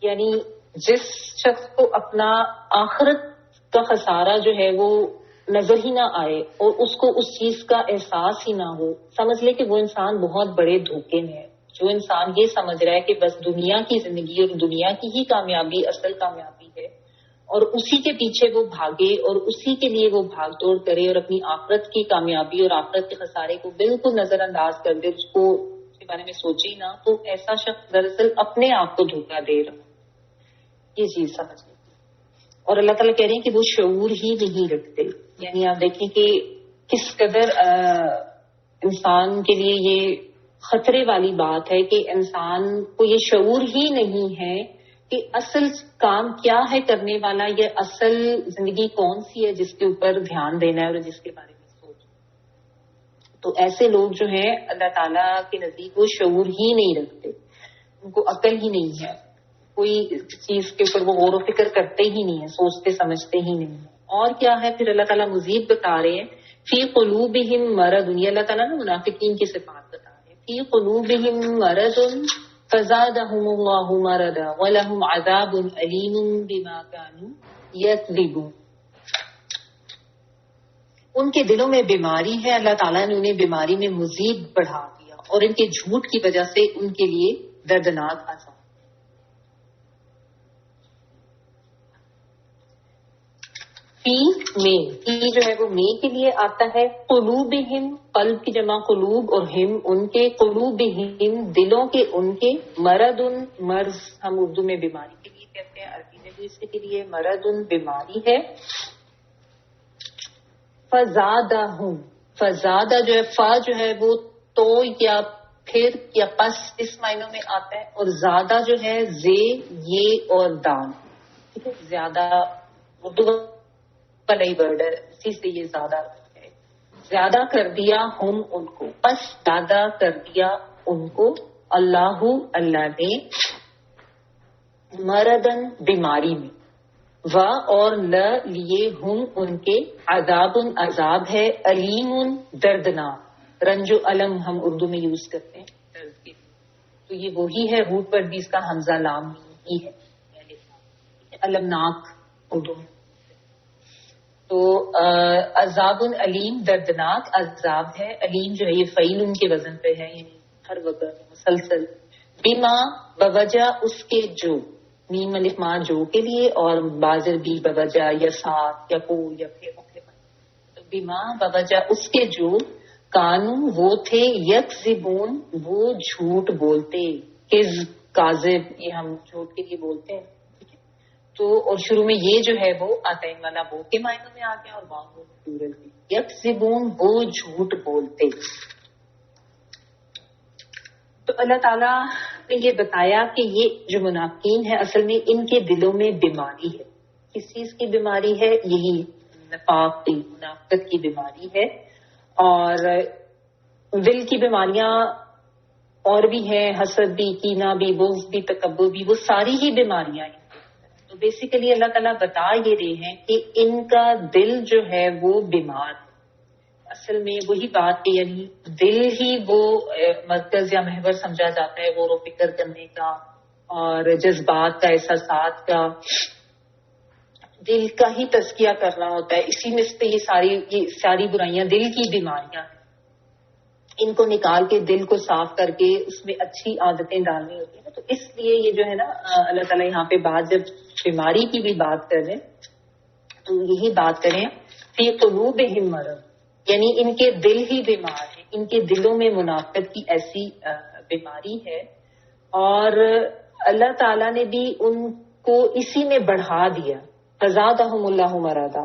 یعنی جس شخص کو اپنا آخرت کا خسارہ جو ہے وہ نظر ہی نہ آئے اور اس کو اس چیز کا احساس ہی نہ ہو سمجھ لے کہ وہ انسان بہت بڑے دھوکے میں ہے. جو انسان یہ سمجھ رہا ہے کہ بس دنیا کی زندگی اور دنیا کی ہی کامیابی اصل کامیابی ہے اور اسی کے پیچھے وہ بھاگے اور اسی کے لیے وہ بھاگ دوڑ کرے اور اپنی آخرت کی کامیابی اور آخرت کے خسارے کو بالکل نظر انداز کر دے اس کو اس کے بارے میں سوچے ہی نہ تو ایسا شخص دراصل اپنے آپ کو دھوکہ دے رہا یہ چیز سمجھ لیں. اور اللہ تعالیٰ کہہ رہے ہیں کہ وہ شعور ہی نہیں رکھتے. یعنی آپ دیکھیں کہ کس قدر انسان کے لیے یہ خطرے والی بات ہے کہ انسان کو یہ شعور ہی نہیں ہے کہ اصل کام کیا ہے کرنے والا یہ اصل زندگی کون سی ہے جس کے اوپر دھیان دینا ہے اور جس کے بارے میں سوچنا. تو ایسے لوگ جو ہیں اللہ تعالیٰ کے نزدیک وہ شعور ہی نہیں رکھتے ان کو عقل ہی نہیں ہے کوئی چیز کے اوپر وہ غور و فکر کرتے ہی نہیں ہے سوچتے سمجھتے ہی نہیں ہے. اور کیا ہے پھر اللہ تعالیٰ مزید بتا رہے ہیں فی قلوبہم مرض. یہ اللہ تعالیٰ نے منافقین کی صفات بتا رہے ہیں فی قلوبہم مرض فزادہم اللہ مرضا ولہم عذاب علیم بما کانوا یکذبون. ان کے دلوں میں بیماری ہے اللہ تعالیٰ نے انہیں بیماری میں مزید بڑھا دیا اور ان کے جھوٹ کی وجہ سے ان کے لیے دردناک عذاب. فی جو ہے وہ میں کے لیے آتا ہے قلوبہم قلب کی جمع قلوب اور ہم ان کے قلوبہم دلوں کے ان کے مرض مرض ہم اردو میں بیماری کے لیے کہتے ہیں عربی میں بھی اس کے لیے مرض بیماری ہے. فزادہم فزادہ جو ہے فا جو ہے وہ تو یا پھر یا پس اس معنوں میں آتا ہے اور زیادہ جو ہے زے یہ اور دال ٹھیک ہے زیادہ اردو کا نئی ورڈ ہے اسی سے یہ زیادہ ہے. زیادہ کر دیا ہم ان کو پس زیادہ کر دیا ان کو اللہ نے مردن بیماری میں و اور لیے ہم ان کے عذاب عذاب ہے، علیم دردناک، رنج و علم ہم اردو میں یوز کرتے ہیں درد کے، تو یہ وہی ہے روٹ پر بھی اس کا حمزہ لام ہی ہے، المناک اردو میں. تو عذاب علیم دردناک عذاب ہے، علیم جو ہے یہ فعیل ان کے وزن پہ ہے، یعنی ہر وقت مسلسل. بما بوجہ اس کے جو، میم الف ما جو کے لیے، اور بازر بھی بوجہ یا ساتھ یا کو یا پھر تو بما بوجہ اس کے جو، کانو وہ تھے، یکذبون وہ جھوٹ بولتے، کاذب یہ ہم جھوٹ کے لیے بولتے ہیں. تو اور شروع میں یہ جو ہے وہ آتا ہے والا وہ کے معنی میں آ گیا، اور واو پلورل بھی، یکذبون وہ جھوٹ بولتے. تو اللہ تعالیٰ نے یہ بتایا کہ یہ جو منافقین ہے اصل میں ان کے دلوں میں بیماری ہے. کس چیز کی بیماری ہے؟ یہی نفاق کی، منافقت کی بیماری ہے. اور دل کی بیماریاں اور بھی ہیں، حسد بھی، کینہ بھی، بغض بھی، تکبر بھی، وہ ساری ہی بیماریاں ہیں. تو بیسیکلی اللہ تعالیٰ بتا یہ رہے ہیں کہ ان کا دل جو ہے وہ بیمار ہے. اصل میں وہی بات کہ یعنی دل ہی وہ مرکز یا محور سمجھا جاتا ہے غور و فکر کرنے کا اور جذبات کا، احساسات کا، دل کا ہی تزکیہ کرنا ہوتا ہے. اسی میں سے یہ ساری برائیاں دل کی بیماریاں ہیں. ان کو نکال کے دل کو صاف کر کے اس میں اچھی عادتیں ڈالنی ہوتی ہیں. تو اس لیے یہ جو ہے نا اللہ تعالیٰ یہاں پہ بات جب بیماری کی بھی بات کر رہے تو یہی بات کریں فی قلوبہم مرض، یعنی ان کے دل ہی بیمار ہیں، ان کے دلوں میں منافقت کی ایسی بیماری ہے. اور اللہ تعالیٰ نے بھی ان کو اسی میں بڑھا دیا، فزادہم اللہ مرضا،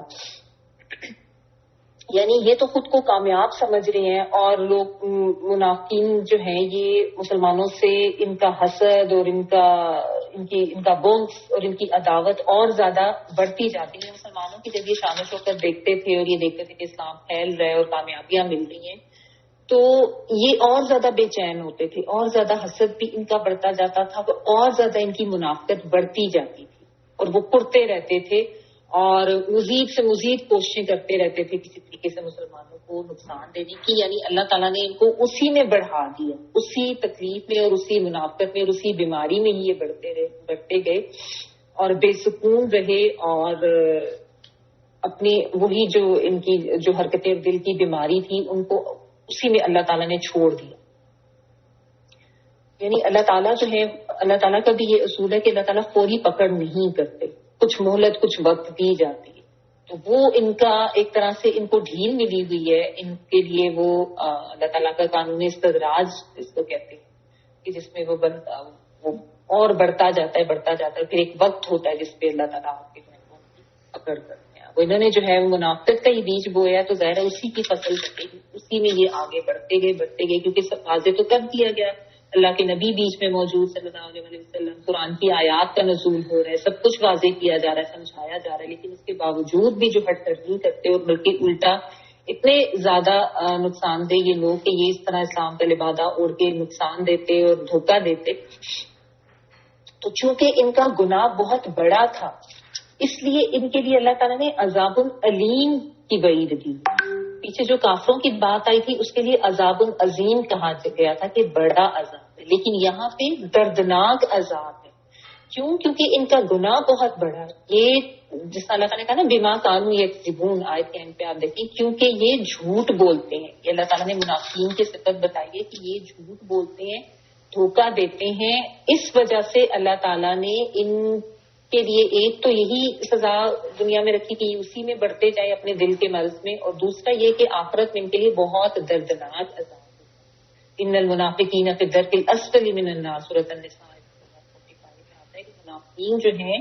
یعنی یہ تو خود کو کامیاب سمجھ رہے ہیں. اور لوگ منافقین جو ہیں یہ مسلمانوں سے ان کا حسد اور ان کا بغض اور ان کی عداوت اور زیادہ بڑھتی جاتی ہے. مسلمانوں کی جب یہ شان و شوکت دیکھتے تھے اور یہ دیکھتے تھے کہ اسلام پھیل رہا ہے اور کامیابیاں مل رہی ہیں تو یہ اور زیادہ بے چین ہوتے تھے، اور زیادہ حسد بھی ان کا بڑھتا جاتا تھا، اور زیادہ ان کی منافقت بڑھتی جاتی تھی اور وہ کرتے رہتے تھے اور مزید سے مزید کوششیں کرتے رہتے تھے کسی طریقے سے مسلمانوں کو نقصان دینے کی. یعنی اللہ تعالیٰ نے ان کو اسی میں بڑھا دیا، اسی تکلیف میں اور اسی منافقت میں اور اسی بیماری میں ہی یہ بڑھتے گئے اور بے سکون رہے. اور اپنی وہی جو ان کی جو حرکتیں دل کی بیماری تھی ان کو اسی میں اللہ تعالیٰ نے چھوڑ دیا. یعنی اللہ تعالیٰ جو ہے، اللہ تعالیٰ کا بھی یہ اصول ہے کہ اللہ تعالیٰ فوری پکڑ نہیں کرتے، کچھ مہلت کچھ وقت دی جاتی ہے. تو وہ ان کا ایک طرح سے ان کو ڈھیل ملی ہوئی ہے. ان کے لیے وہ اللہ تعالیٰ کا قانون استدراج اس کو کہتے ہیں کہ جس میں وہ اور بڑھتا جاتا ہے. پھر ایک وقت ہوتا ہے جس پہ اللہ تعالیٰ آپ کے پکڑ کرتے ہیں. وہ انہوں نے جو ہے منافقت کا ہی بیج بویا تو ظاہر ہے اسی کی فصل کٹے گی، اسی میں یہ آگے بڑھتے گئے کیونکہ سب واضح تو کر دیا گیا. اللہ کے نبی بیچ میں موجود صلی اللہ علیہ وسلم، قرآن کی آیات کا نزول ہو رہا ہے، سب کچھ واضح کیا جا رہا ہے، سمجھایا جا رہا ہے. لیکن اس کے باوجود بھی جو ہٹ نہیں کرتے اور بلکہ الٹا اتنے زیادہ نقصان دہ یہ لوگ کہ یہ اس طرح اسلام کا لبادہ اوڑھ کے نقصان دیتے اور دھوکہ دیتے. تو چونکہ ان کا گناہ بہت بڑا تھا اس لیے ان کے لیے اللہ تعالیٰ نے عذاب العلیم کی وعید دی. پیچھے جو کافروں کی بات آئی تھی اس کے لیے عذاب العظیم کہا گیا تھا کہ بڑا عذاب ہے، لیکن یہاں پہ دردناک عذاب ہے. کیوں؟ کیونکہ ان کا گناہ بہت بڑا ہے. یہ جس طرح اللہ تعالیٰ نے کہا نا بما کانوا یکذبون، آیت کے اینڈ پہ آپ دیکھیں، کیونکہ یہ جھوٹ بولتے ہیں. یہ اللہ تعالیٰ نے منافقین کی صفت بتائی ہے کہ یہ جھوٹ بولتے ہیں، دھوکہ دیتے ہیں. اس وجہ سے اللہ تعالیٰ نے ان کے لیے ایک تو یہی سزا دنیا میں رکھی کہ اسی میں بڑھتے جائیں اپنے دل کے مرض میں، اور دوسرا یہ کہ آخرت میں ان کے لیے بہت دردناک عذاب ہے. ان المنافقین فی الدرک الاسفل من النار، سورۃ النساء آتا ہے کہ منافقین جو ہیں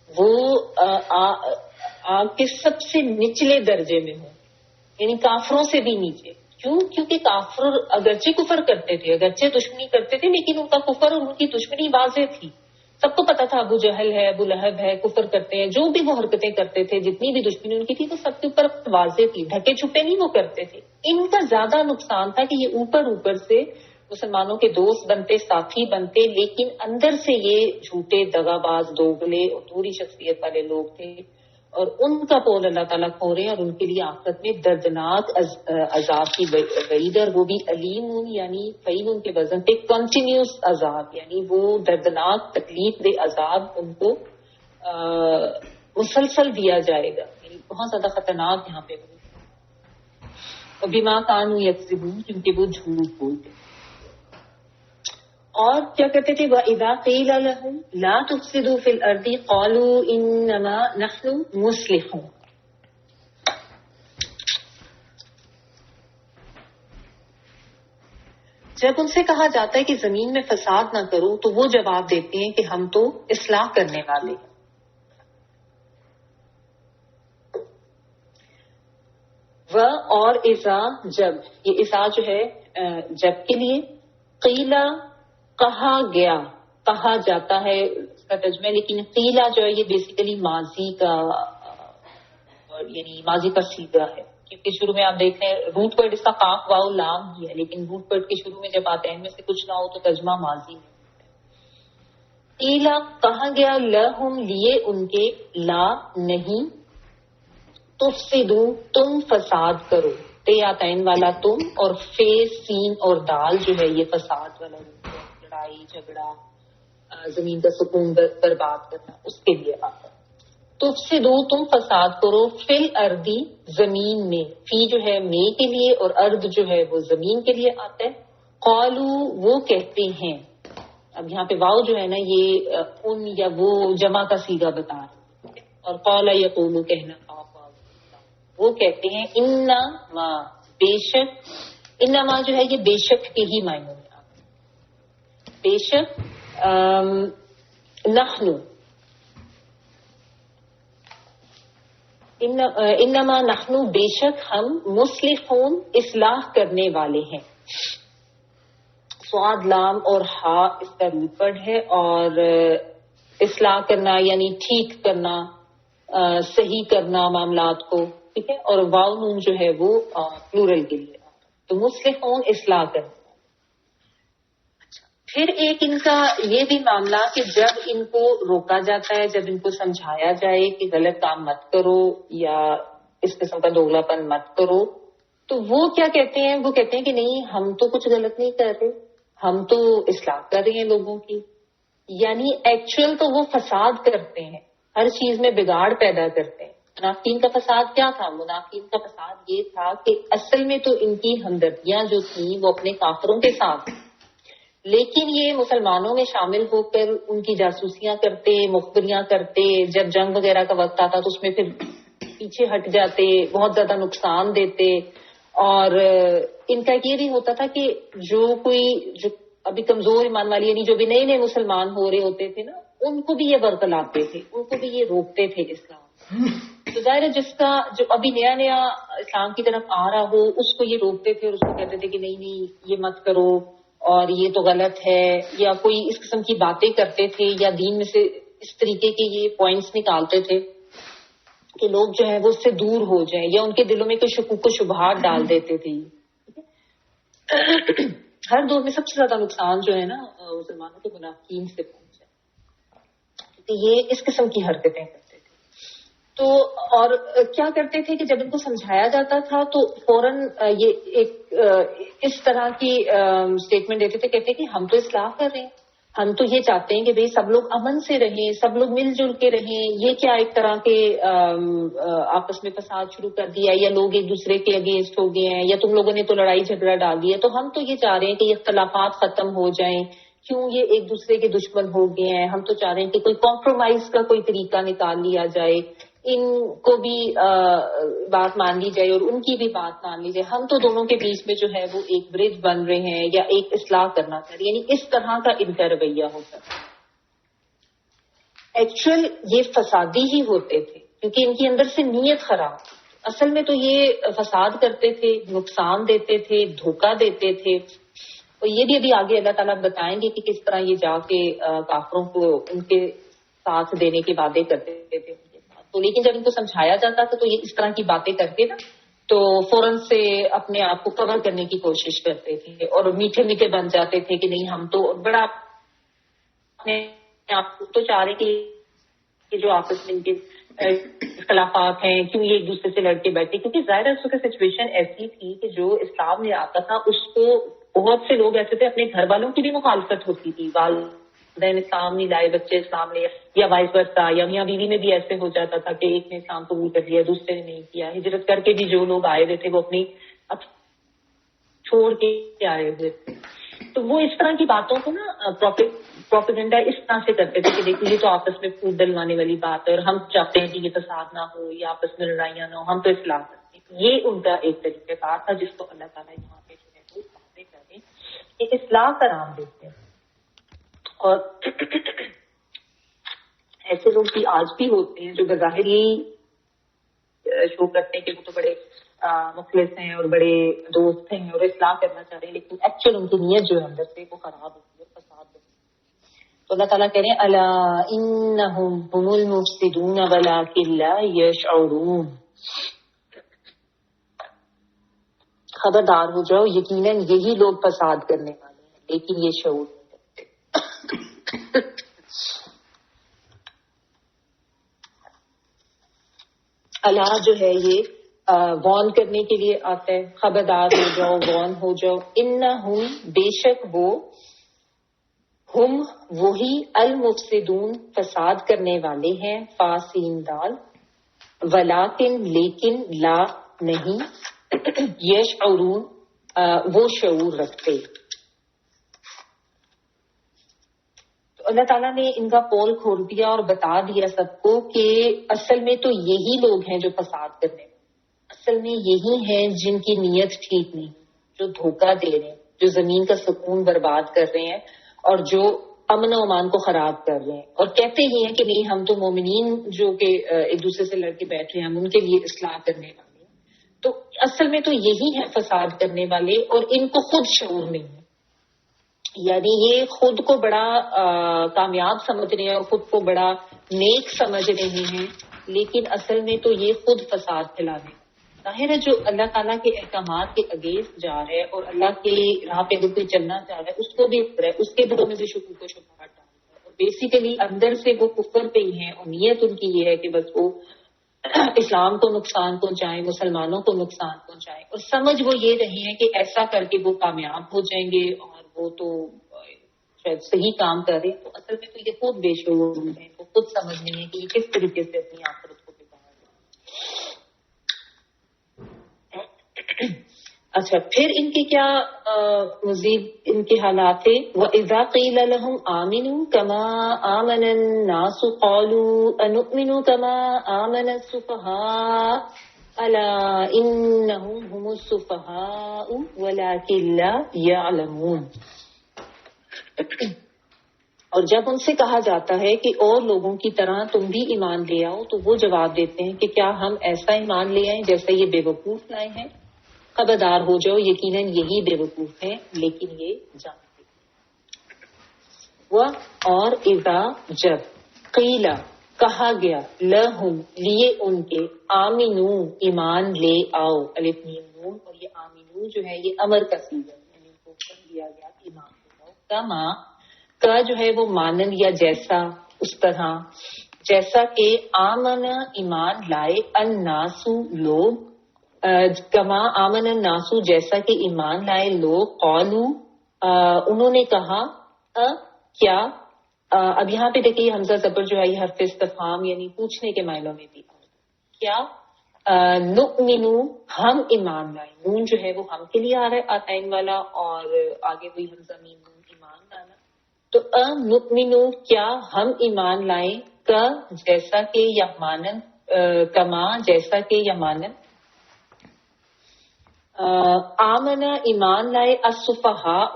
وہ آگ کے سب سے نچلے درجے میں ہوں، یعنی کافروں سے بھی نیچے. کیوں؟ کیونکہ کافر اگرچہ کفر کرتے تھے، اگرچہ دشمنی کرتے تھے، لیکن ان کا کفر اور ان کی دشمنی واضح تھی. سب کو پتا تھا ابو جہل ہے، ابو لہب ہے، کفر کرتے ہیں، جو بھی وہ حرکتیں کرتے تھے، جتنی بھی دشمنی ان کی تھی وہ سب کے اوپر واضح تھی، ڈھکے چھپے نہیں وہ کرتے تھے. ان کا زیادہ نقصان تھا کہ یہ اوپر سے مسلمانوں کے دوست بنتے، ساتھی بنتے، لیکن اندر سے یہ جھوٹے، دغاباز، دوگلے اور دوری شخصیت والے لوگ تھے، اور ان کا پول اللہ تعالیٰ کھولے اور ان کے لیے آخرت میں دردناک عذاب کی وعید، اور وہ بھی علیم، یعنی فعیل ان کے وزن پہ کنٹینیوس عذاب، یعنی وہ دردناک تکلیف دہ عذاب ان کو مسلسل دیا جائے گا، یعنی بہت زیادہ خطرناک یہاں پہ اور بما کانوا یکذبون، کیونکہ وہ جھوٹ بولتے. اور کیا کرتے تھے؟ وَإِذَا قِيلَ لَهُمْ لَا تُفْسِدُوا فِي الْأَرْضِ قَالُوا إِنَّمَا نَحْنُ مُصْلِحُونَ. جب ان سے کہا جاتا ہے کہ زمین میں فساد نہ کرو تو وہ جواب دیتے ہیں کہ ہم تو اصلاح کرنے والے ہیں. اور اذا، جب، یہ اذا جو ہے جب کے لیے، قیلا کہا گیا، کہا جاتا ہے اس کا ترجمہ، لیکن قیلا جو ہے یہ بیسیکلی ماضی کا، یعنی ماضی کا سیغہ ہے، کیونکہ شروع میں آپ دیکھ رہے ہیں روٹ ورڈ اس کا قاف واو لام ہی ہے، لیکن روٹ ورڈ کے شروع میں جب آتے ہیں ان میں سے کچھ نہ ہو تو ترجمہ ماضی ہے. قیلا کہا گیا، لہم لیے ان کے، لا نہیں، تفسدو تم فساد کرو، تے آتین والا تم، اور فے سین اور دال جو ہے یہ فساد والا روپ ہے، لڑائی جھگڑا، زمین کا سکون برباد کرنا، اس کے لیے آتا ہے. تفسدو تم فساد کرو، فل اردی زمین میں، فی جو ہے میں کے لیے اور ارد جو ہے وہ زمین کے لیے آتا ہے. قالو وہ کہتے ہیں، اب یہاں پہ واؤ جو ہے نا یہ ان یا وہ جمع کا سیگا بتا رہے، اور قال یقولو کہنا، وہ کہتے ہیں انما، بے شک، انما جو ہے یہ بے شک کے ہی معنوں میں آتا ہے. بے شک، نحنو، انما نحنو بے شک ہم، مصلحون اصلاح کرنے والے ہیں. صاد لام اور ہا اس کا روپڑ ہے، اور اصلاح کرنا یعنی ٹھیک کرنا، صحیح کرنا معاملات کو، ٹھیک ہے، اور واو نون جو ہے وہ پلورل کے لیے، تو مصلحون اصلاح کرنا. پھر ایک ان کا یہ بھی معاملہ کہ جب ان کو روکا جاتا ہے، جب ان کو سمجھایا جائے کہ غلط کام مت کرو یا اس قسم کا دوگلا پن مت کرو، تو وہ کیا کہتے ہیں؟ وہ کہتے ہیں کہ نہیں، ہم تو کچھ غلط نہیں کر رہے، ہم تو اصلاح کر رہے ہیں لوگوں کی. یعنی ایکچوئل تو وہ فساد کرتے ہیں، ہر چیز میں بگاڑ پیدا کرتے ہیں. منافقین کا فساد کیا تھا؟ منافقین کا فساد یہ تھا کہ اصل میں تو ان کی ہمدردیاں جو تھیں وہ اپنے کافروں کے ساتھ، لیکن یہ مسلمانوں میں شامل ہو کر ان کی جاسوسیاں کرتے، مخبریاں کرتے، جب جنگ وغیرہ کا وقت آتا تو اس میں پھر پیچھے ہٹ جاتے، بہت زیادہ نقصان دیتے. اور ان کا یہ بھی ہوتا تھا کہ جو ابھی کمزور ایمان والی، یعنی جو بھی نئے نئے مسلمان ہو رہے ہوتے تھے نا، ان کو بھی یہ ورتلاتے تھے، ان کو بھی یہ روکتے تھے اسلام. تو ظاہر ہے جس کا جو ابھی نیا نیا اسلام کی طرف آ رہا ہو اس کو یہ روکتے تھے اور اس کو کہتے تھے کہ نہیں نہیں یہ مت کرو اور یہ تو غلط ہے، یا کوئی اس قسم کی باتیں کرتے تھے، یا دین میں سے اس طریقے کے یہ پوائنٹس نکالتے تھے کہ لوگ جو ہے وہ اس سے دور ہو جائیں، یا ان کے دلوں میں کوئی شکوک و شبہات ڈال دیتے تھے. ہر دور میں سب سے زیادہ نقصان جو ہے نا مسلمانوں کے منافقین سے پہنچا، یہ اس قسم کی حرکتیں کرتے تھے. تو اور کیا کرتے تھے کہ جب ان کو سمجھایا جاتا تھا تو فوراً یہ ایک اس طرح کی اسٹیٹمنٹ دیتے تھے، کہتے کہ ہم تو اصلاح کر رہے ہیں، ہم تو یہ چاہتے ہیں کہ بھئی سب لوگ امن سے رہیں، سب لوگ مل جل کے رہیں. یہ کیا ایک طرح کے آپس میں فساد شروع کر دیا، یا لوگ ایک دوسرے کے اگینسٹ ہو گئے ہیں، یا تم لوگوں نے تو لڑائی جھگڑا ڈال دیا. تو ہم تو یہ چاہ رہے ہیں کہ یہ اختلافات ختم ہو جائیں، کیوں یہ ایک دوسرے کے دشمن ہو گئے ہیں. ہم تو چاہ رہے ہیں کہ کوئی کمپرومائز کا کوئی طریقہ نکال لیا جائے، ان کو بھی بات مان لی جائے اور ان کی بھی بات مان لی جائے. ہم تو دونوں کے بیچ میں جو ہے وہ ایک برج بن رہے ہیں، یا ایک اصلاح کرنا چاہ رہے ہیں. یعنی اس طرح کا ان کا رویہ ہوتا ہے. ایکچوئل یہ فسادی ہی ہوتے تھے کیونکہ ان کی اندر سے نیت خراب. اصل میں تو یہ فساد کرتے تھے، نقصان دیتے تھے، دھوکہ دیتے تھے. اور یہ بھی ابھی آگے اللہ تعالیٰ بتائیں گے کہ کس طرح یہ جا کے کافروں کو ان کے ساتھ دینے کے وعدے کرتے تھے. تو لیکن جب ان کو سمجھایا جاتا تھا تو یہ اس طرح کی باتیں کرتے نا تو فوراً سے اپنے آپ کو کور کرنے کی کوشش کرتے تھے اور میٹھے میٹھے بن جاتے تھے کہ نہیں ہم تو بڑا اپنے آپ کو تو چاہ رہے کہ جو آپس میں ان کے اختلافات ہیں کیوں یہ ایک دوسرے سے لڑ کے بیٹھے، کیونکہ ظاہر ہے اس وقت سچویشن ایسی تھی کہ جو اسلام لے آتا تھا اس کو بہت سے لوگ ایسے تھے اپنے گھر والوں کی بھی مخالفت ہوتی تھی، والدین اسلام نہیں لائے بچے اسلام لے، یا وائس ورسا، یا میاں بیوی میں بھی ایسے ہو جاتا تھا کہ ایک نے اسلام قبول کر لیا دوسرے نے نہیں کیا، ہجرت کر کے بھی جو لوگ آئے ہوئے تھے وہ اپنی چھوڑ کے آئے ہوئے تھے. تو وہ اس طرح کی باتوں کو نا پروپیگنڈا اس طرح سے کرتے تھے کہ دیکھیے یہ تو آپس میں پھوٹ ڈلوانے والی بات ہے اور ہم چاہتے ہیں کہ یہ فساد نہ ہو یا آپس میں لڑائیاں نہ ہو، ہم تو اصلاح کرتے ہیں. یہ ان کا ایک طریقہ کار تھا جس کو اللہ تعالیٰ یہاں پہ جو ہے وہ واضح کریں کہ اصلاح کا نام دیتے ہیں. اور ایسے لوگ بھی آج بھی ہوتے ہیں جو بظاہر یہ شو کرتے ہیں کہ وہ تو بڑے مخلص ہیں اور بڑے دوست ہیں اور اصلاح کرنا چاہ رہے ہیں، لیکن ایکچوئل ان کی نیت جو ہے اندر سے وہ خراب ہوتی ہے، فساد ہوتی ہے. تو اللہ تعالیٰ کہہ رہے ہیں الا انہم هم المفسدون ولکن لا یشعرون، خبردار ہو جاؤ یقیناً یہی لوگ فساد کرنے والے ہیں لیکن یہ شعور نہیں رکھتے. اللہ جو ہے یہ وارن کرنے کے لیے آتا ہے، خبردار ہو جاؤ، وارن ہو جاؤ. انہم بے شک وہ، ہم وہی، المفسدون فساد کرنے والے ہیں، فاسین دال، ولیکن لیکن، لا نہیں، یشعرون وہ شعور رکھتے. تو اللہ تعالیٰ نے ان کا پول کھول دیا اور بتا دیا سب کو کہ اصل میں تو یہی لوگ ہیں جو فساد کرنے والے، اصل میں یہی ہیں جن کی نیت ٹھیک نہیں، جو دھوکہ دے رہے ہیں، جو زمین کا سکون برباد کر رہے ہیں اور جو امن و امان کو خراب کر رہے ہیں اور کہتے ہی ہیں کہ نہیں ہم تو مومنین جو کہ ایک دوسرے سے لڑ کے بیٹھ رہے ہیں ہم ان کے لیے اصلاح کرنے والے ہیں. تو اصل میں تو یہی ہے فساد کرنے والے اور ان کو خود شعور نہیں ہے، یعنی یہ خود کو بڑا کامیاب سمجھ رہے ہیں اور خود کو بڑا نیک سمجھ رہے ہیں، لیکن اصل میں تو یہ خود فساد پھیلا رہے ہیں. ظاہر ہے جو اللہ تعالیٰ کے احکامات کے اگینسٹ جا رہا ہے اور اللہ کی راہ پہ اگر کوئی چلنا چاہ رہا ہے اس کو بھی اس کے دلوں میں بھی شکوک و شبہات ڈال رہا ہے اور بیسیکلی اندر سے وہ کفر پہ ہی ہیں اور نیت ان کی یہ ہے کہ بس وہ اسلام کو نقصان پہنچائیں، مسلمانوں کو نقصان پہنچائیں، اور سمجھ وہ یہ رہی ہے کہ ایسا کر کے وہ کامیاب ہو جائیں گے اور وہ تو شاید صحیح کام کر رہے ہیں. تو اصل میں تو یہ خود بے شعور ہیں، وہ خود سمجھ نہیں ہے کہ یہ کس طریقے سے اپنی آخرت کو بگاڑ رہے ہیں. اچھا پھر ان کے کیا مزید ان کے حالات ہیں. وَإِذَا قِيلَ لَهُمْ آمِنُوا كَمَا آمَنَ النَّاسُ قَالُوا أَنُؤْمِنُ كَمَا آمَنَ السُّفَهَاءُ أَلَا إِنَّهُمْ هُمُ السُّفَهَاءُ وَلَكِنْ لَا يَعْلَمُونَ. اور جب ان سے کہا جاتا ہے کہ اور لوگوں کی طرح تم بھی ایمان لے آؤ تو وہ جواب دیتے ہیں کہ کیا ہم ایسا ایمان لے آئیں جیسا یہ بے وقوف لائے ہیں. خبردار ہو جاؤ یقیناً یہی بے وقوف ہیں لیکن یہ جانتے ہیں. وہ اور اذا جب قیلا کہا گیا لہم لیے ان کے آمینو ایمان لے آؤ، الف میم نون، اور یہ آمینو جو ہے یہ امر کا صیغہ ہے، یعنی ان کو حکم دیا گیا ایمان لے آؤ. کما کا جو ہے وہ مانن یا جیسا، اس طرح جیسا کہ آمن ایمان لائے الناسو لوگ، کما آمن الناسو جیسا کہ ایمان لائے لوگ، قالو انہوں نے کہا کیا. اب یہاں پہ دیکھیے حمزہ زبر جو ہے یہ حرف استفہام یعنی پوچھنے کے معنوں میں بھی کیا نؤمنو ہم ایمان لائے، نون جو ہے وہ ہم کے لیے آ رہا ہے آتائن والا اور آگے وہی حمزہ میم نون ایمان لانا. تو نؤمنو کیا ہم ایمان لائیں، کا جیسا کہ یا مانن، کما جیسا کہ یا مانن. آمنا ایمان لائے، السفہاء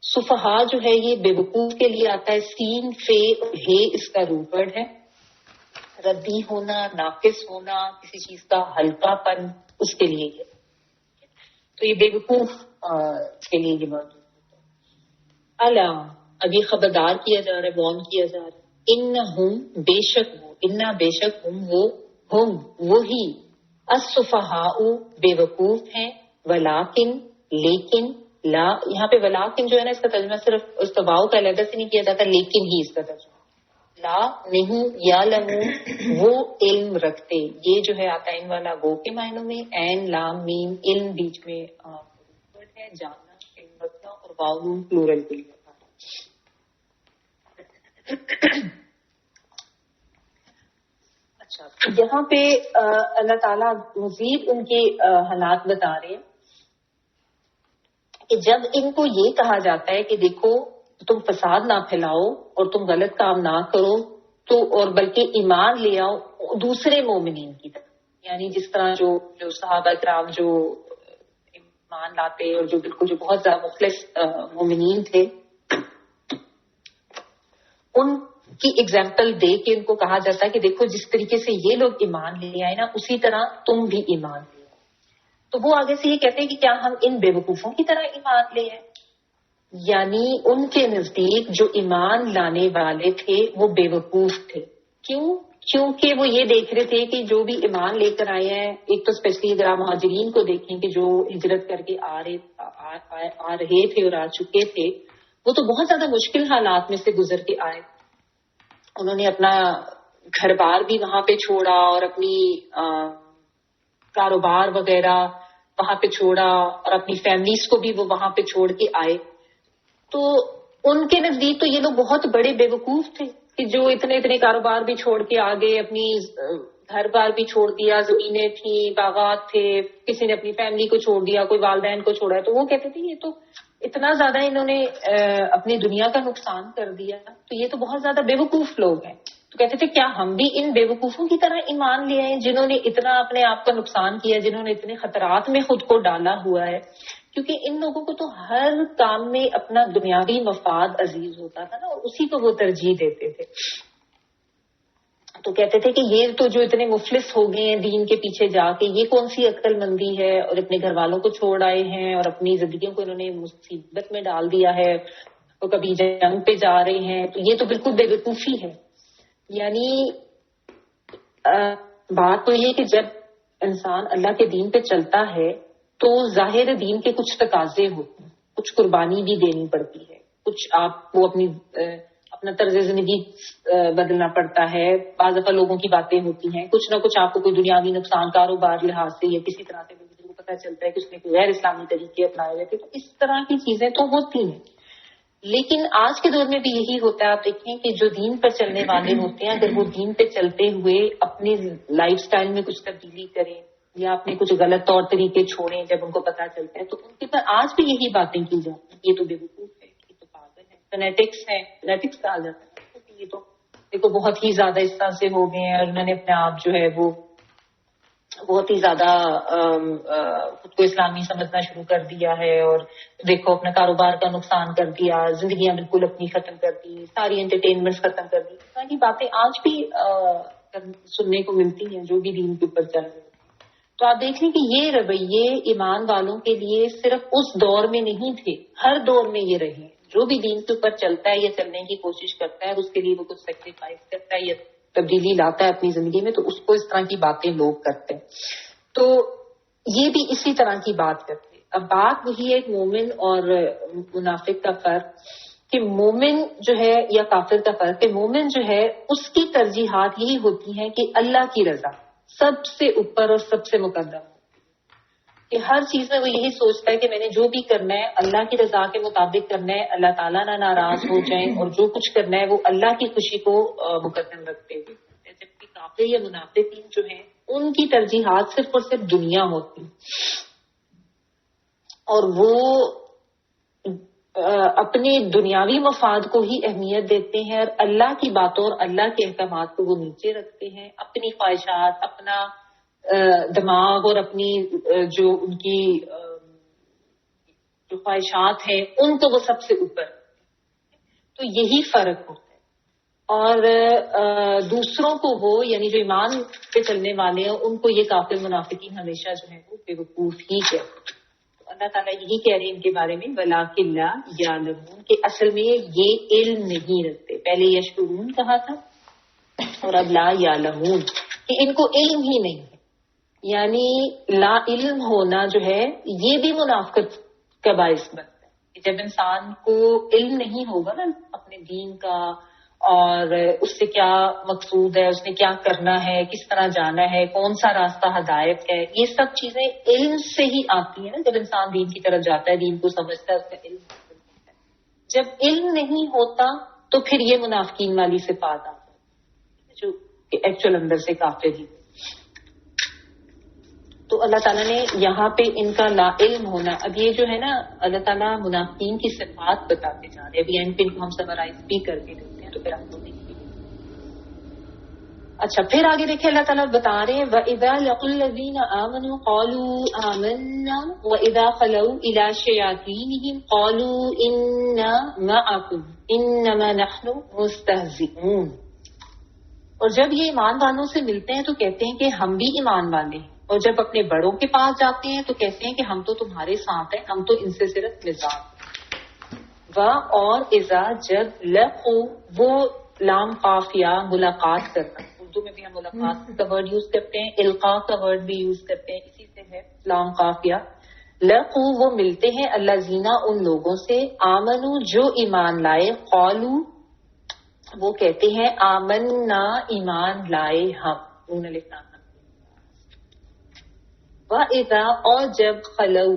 سفہاء جو ہے یہ بے وقوف کے لیے آتا ہے، سین فے ہے اس کا روٹ ورڈ ہے. ردی ہونا، ناقص ہونا، کسی چیز کا ہلکا پن اس کے لیے ہے. تو یہ بے وقوف کے لیے یہ موجود ہوتا ہے. اللہ ابھی خبردار کیا جا رہا ہے، وارن کیا جا رہا ہے. انہم بے شک وہ، انا بے شک ہم وہ، ہم وہی، السفہاء بیوقوف ہیں، ولیکن لیکن لا، یہاں پہ ولیکن جو ہے نا اس کا ترجمہ صرف اس واو کا علیحدہ سے نہیں کیا جاتا، لیکن ہی اس کا ترجمہ لا نہیں یعلمون وہ علم رکھتے، یہ جو ہے آتا ہے ان والا وہ کے معنوں میں، عین لام میم علم بیچ میں ہے، جاننا علم رکھنا، اور واو نون پلورل کے لیے. اچھا یہاں پہ اللہ تعالیٰ مزید ان کے حالات بتا رہے ہیں کہ جب ان کو یہ کہا جاتا ہے کہ دیکھو تم فساد نہ پھیلاؤ اور تم غلط کام نہ کرو تو، اور بلکہ ایمان لے آؤ دوسرے مومنین کی طرح، یعنی جس طرح جو صحابہ کرام جو ایمان لاتے اور جو بالکل جو بہت زیادہ مخلص مومنین تھے، ان کی ایگزامپل دے کے ان کو کہا جاتا ہے کہ دیکھو جس طریقے سے یہ لوگ ایمان لے آئے نا اسی طرح تم بھی ایمان لے آؤ. تو وہ آگے سے یہ کہتے ہیں کہ کیا ہم ان بے وقوفوں کی طرح ایمان لے آئے؟ یعنی ان کے نزدیک جو ایمان لانے والے تھے وہ بے وقوف تھے. کیوں؟ کیونکہ وہ یہ دیکھ رہے تھے کہ جو بھی ایمان لے کر آئے ہیں، ایک تو اسپیشلی اگر آپ مہاجرین کو دیکھیں کہ جو ہجرت کر کے آ رہے تھے اور آ چکے تھے، وہ تو بہت زیادہ مشکل حالات میں سے گزر کے آئے. انہوں نے اپنا گھر بار بھی وہاں پہ چھوڑا اور اپنی کاروبار وغیرہ وہاں پہ چھوڑا اور اپنی فیملیز کو بھی وہ وہاں پہ چھوڑ کے آئے. تو ان کے نزدیک تو یہ لوگ بہت بڑے بے وقوف تھے کہ جو اتنے کاروبار بھی چھوڑ کے آگے، اپنی گھر بار بھی چھوڑ دیا، زمینیں تھیں، باغات تھے، کسی نے اپنی فیملی کو چھوڑ دیا، کوئی والدین کو چھوڑا. تو وہ کہتے تھے یہ تو اتنا زیادہ انہوں نے اپنی دنیا کا نقصان کر دیا، تو یہ تو بہت زیادہ بے وقوف لوگ ہیں. تو کہتے تھے کیا ہم بھی ان بے وقوفوں کی طرح ایمان لے آئے جنہوں نے اتنا اپنے آپ کا نقصان کیا، جنہوں نے اتنے خطرات میں خود کو ڈالا ہوا ہے. کیونکہ ان لوگوں کو تو ہر کام میں اپنا دنیاوی مفاد عزیز ہوتا تھا نا، اور اسی کو وہ ترجیح دیتے تھے. تو کہتے تھے کہ یہ تو جو اتنے مفلس ہو گئے ہیں دین کے پیچھے جا کے، یہ کون سی عقل مندی ہے، اور اپنے گھر والوں کو چھوڑ آئے ہیں اور اپنی زندگیوں کو انہوں نے مصیبت میں ڈال دیا ہے، وہ کبھی جنگ پہ جا رہے ہیں، تو یہ تو بالکل بے وقوفی ہے. یعنی بات تو یہ کہ جب انسان اللہ کے دین پہ چلتا ہے تو ظاہر دین کے کچھ تقاضے ہوتے ہیں، کچھ قربانی بھی دینی پڑتی ہے، کچھ آپ کو اپنا طرز زندگی بدلنا پڑتا ہے، بعض دفعہ لوگوں کی باتیں ہوتی ہیں، کچھ نہ کچھ آپ کو کوئی دنیاوی نقصان کاروبار لحاظ سے یا کسی طرح سے کو پتہ چلتا ہے کہ اس نے کوئی غیر اسلامی طریقے اپنائے ہوئے تھے. تو اس طرح کی چیزیں تو ہوتی ہیں. لیکن آج کے دور میں بھی یہی ہوتا ہے. آپ دیکھیں کہ جو دین پر چلنے والے ہوتے ہیں، اگر وہ دین پہ چلتے ہوئے اپنی لائف سٹائل میں کچھ تبدیلی کریں یا اپنے کچھ غلط طور طریقے چھوڑیں جب ان کو پتہ چلتا ہے، تو ان کے پر آج بھی یہی باتیں کی جاتی ہیں، یہ تو بے وقوف ہے، یہ تو پاگل ہے، فنیٹکس ہے، فنیٹکس کہا جاتا ہے. یہ تو دیکھو بہت ہی زیادہ اس طرح سے ہو گئے ہیں اور انہوں نے اپنے آپ جو ہے وہ بہت ہی زیادہ خود کو اسلامی سمجھنا شروع کر دیا ہے، اور دیکھو اپنا کاروبار کا نقصان کر دیا، زندگیاں بالکل اپنی ختم کر دی، ساری انٹرٹینمنٹ ختم کر دی. اس طرح کی باتیں آج بھی سننے کو ملتی ہیں جو بھی دین کے اوپر چل رہے ہیں. تو آپ دیکھ لیں کہ یہ رویے ایمان والوں کے لیے صرف اس دور میں نہیں تھے، ہر دور میں یہ رہے. جو بھی دین کے اوپر چلتا ہے یا چلنے کی کوشش کرتا ہے، اس کے لیے وہ کچھ سیکریفائس کرتا ہے یا تبدیلی لاتا ہے اپنی زندگی میں، تو اس کو اس طرح کی باتیں لوگ کرتے ہیں. تو یہ بھی اسی طرح کی بات کرتے ہیں. اب بات وہی ہے ایک مومن اور منافق کا فرق، کہ مومن جو ہے یا کافر کا فرق ہے. مومن جو ہے اس کی ترجیحات یہی ہوتی ہیں کہ اللہ کی رضا سب سے اوپر اور سب سے مقدم ہے، کہ ہر چیز میں وہ یہی سوچتا ہے کہ میں نے جو بھی کرنا ہے اللہ کی رضا کے مطابق کرنا ہے، اللہ تعالیٰ نہ ناراض ہو جائیں، اور جو کچھ کرنا ہے وہ اللہ کی خوشی کو مقدم رکھتے ہوئے. جبکہ کافر یا منافقین جو ہیں ان کی ترجیحات صرف اور صرف دنیا ہوتی، اور وہ اپنے دنیاوی مفاد کو ہی اہمیت دیتے ہیں، اور اللہ کی باتوں اور اللہ کے احکامات کو وہ نیچے رکھتے ہیں. اپنی خواہشات، اپنا دماغ اور اپنی جو ان کی جو خواہشات ہیں ان کو وہ سب سے اوپر. تو یہی فرق ہوتا ہے. اور دوسروں کو وہ یعنی جو ایمان پہ چلنے والے ہیں ان کو یہ کافر منافقین ہمیشہ جو ہے وہ بے وقوف ہی کہتے ہیں. اللہ تعالیٰ یہی کہہ رہے ہیں ان کے بارے میں وَلَٰكِن لَا يَعْلَمُونَ، کہ اصل میں یہ علم نہیں رکھتے. پہلے یشعرون کہا تھا اور اب لا یعلمون، کہ ان کو علم ہی نہیں ہے. یعنی لا علم ہونا جو ہے یہ بھی منافقت کا باعث بنتا ہے کہ جب انسان کو علم نہیں ہوگا نا اپنے دین کا اور اس سے کیا مقصود ہے، اس نے کیا کرنا ہے، کس طرح جانا ہے، کون سا راستہ ہدایت ہے، یہ سب چیزیں علم سے ہی آتی ہیں نا. جب انسان دین کی طرف جاتا ہے، دین کو سمجھتا ہے، اس کا علم حاصل ہوتا ہے. جب علم نہیں ہوتا تو پھر یہ منافقین والی صفات آتی ہے جو ایکچوئل اندر سے کافر ہی. تو اللہ تعالیٰ نے یہاں پہ ان کا لا علم ہونا، اب یہ جو ہے نا اللہ تعالیٰ منافقین کی صفات بتاتے جا رہے ہیں. ابھی اینڈ پہ ان کو ہم سمرائز بھی کر کے دیتے ہیں تو پھر آپ کو دیکھیے. اچھا پھر آگے دیکھیں اللہ تعالیٰ بتا رہے ہیں وَإِذَا لَقُوا الَّذِينَ آمَنُوا قَالُوا آمَنَّا وَإِذَا خَلَوْا إِلَىٰ شَيَاطِينِهِمْ قَالُوا إِنَّا مَعَكُمْ إِنَّمَا نَحْنُ مُسْتَهْزِئُونَ. اور جب یہ ایمان والوں سے ملتے ہیں تو کہتے ہیں کہ ہم بھی ایمان والے ہیں، اور جب اپنے بڑوں کے پاس جاتے ہیں تو کہتے ہیں کہ ہم تو تمہارے ساتھ ہیں، ہم تو ان سے صرف مزاج. اور اذا جب لقوا، وہ لام قافیہ ملاقات کرنا، اردو میں بھی ہم ملاقات کا ورڈ یوز کرتے ہیں، القاء کا ورڈ بھی یوز کرتے ہیں، اسی سے ہے لام قافیہ. لقوا وہ ملتے ہیں الذین ان لوگوں سے آمنو جو ایمان لائے، قالو وہ کہتے ہیں آمنا ایمان لائے ہم. وَإِذَا اور جب خلو،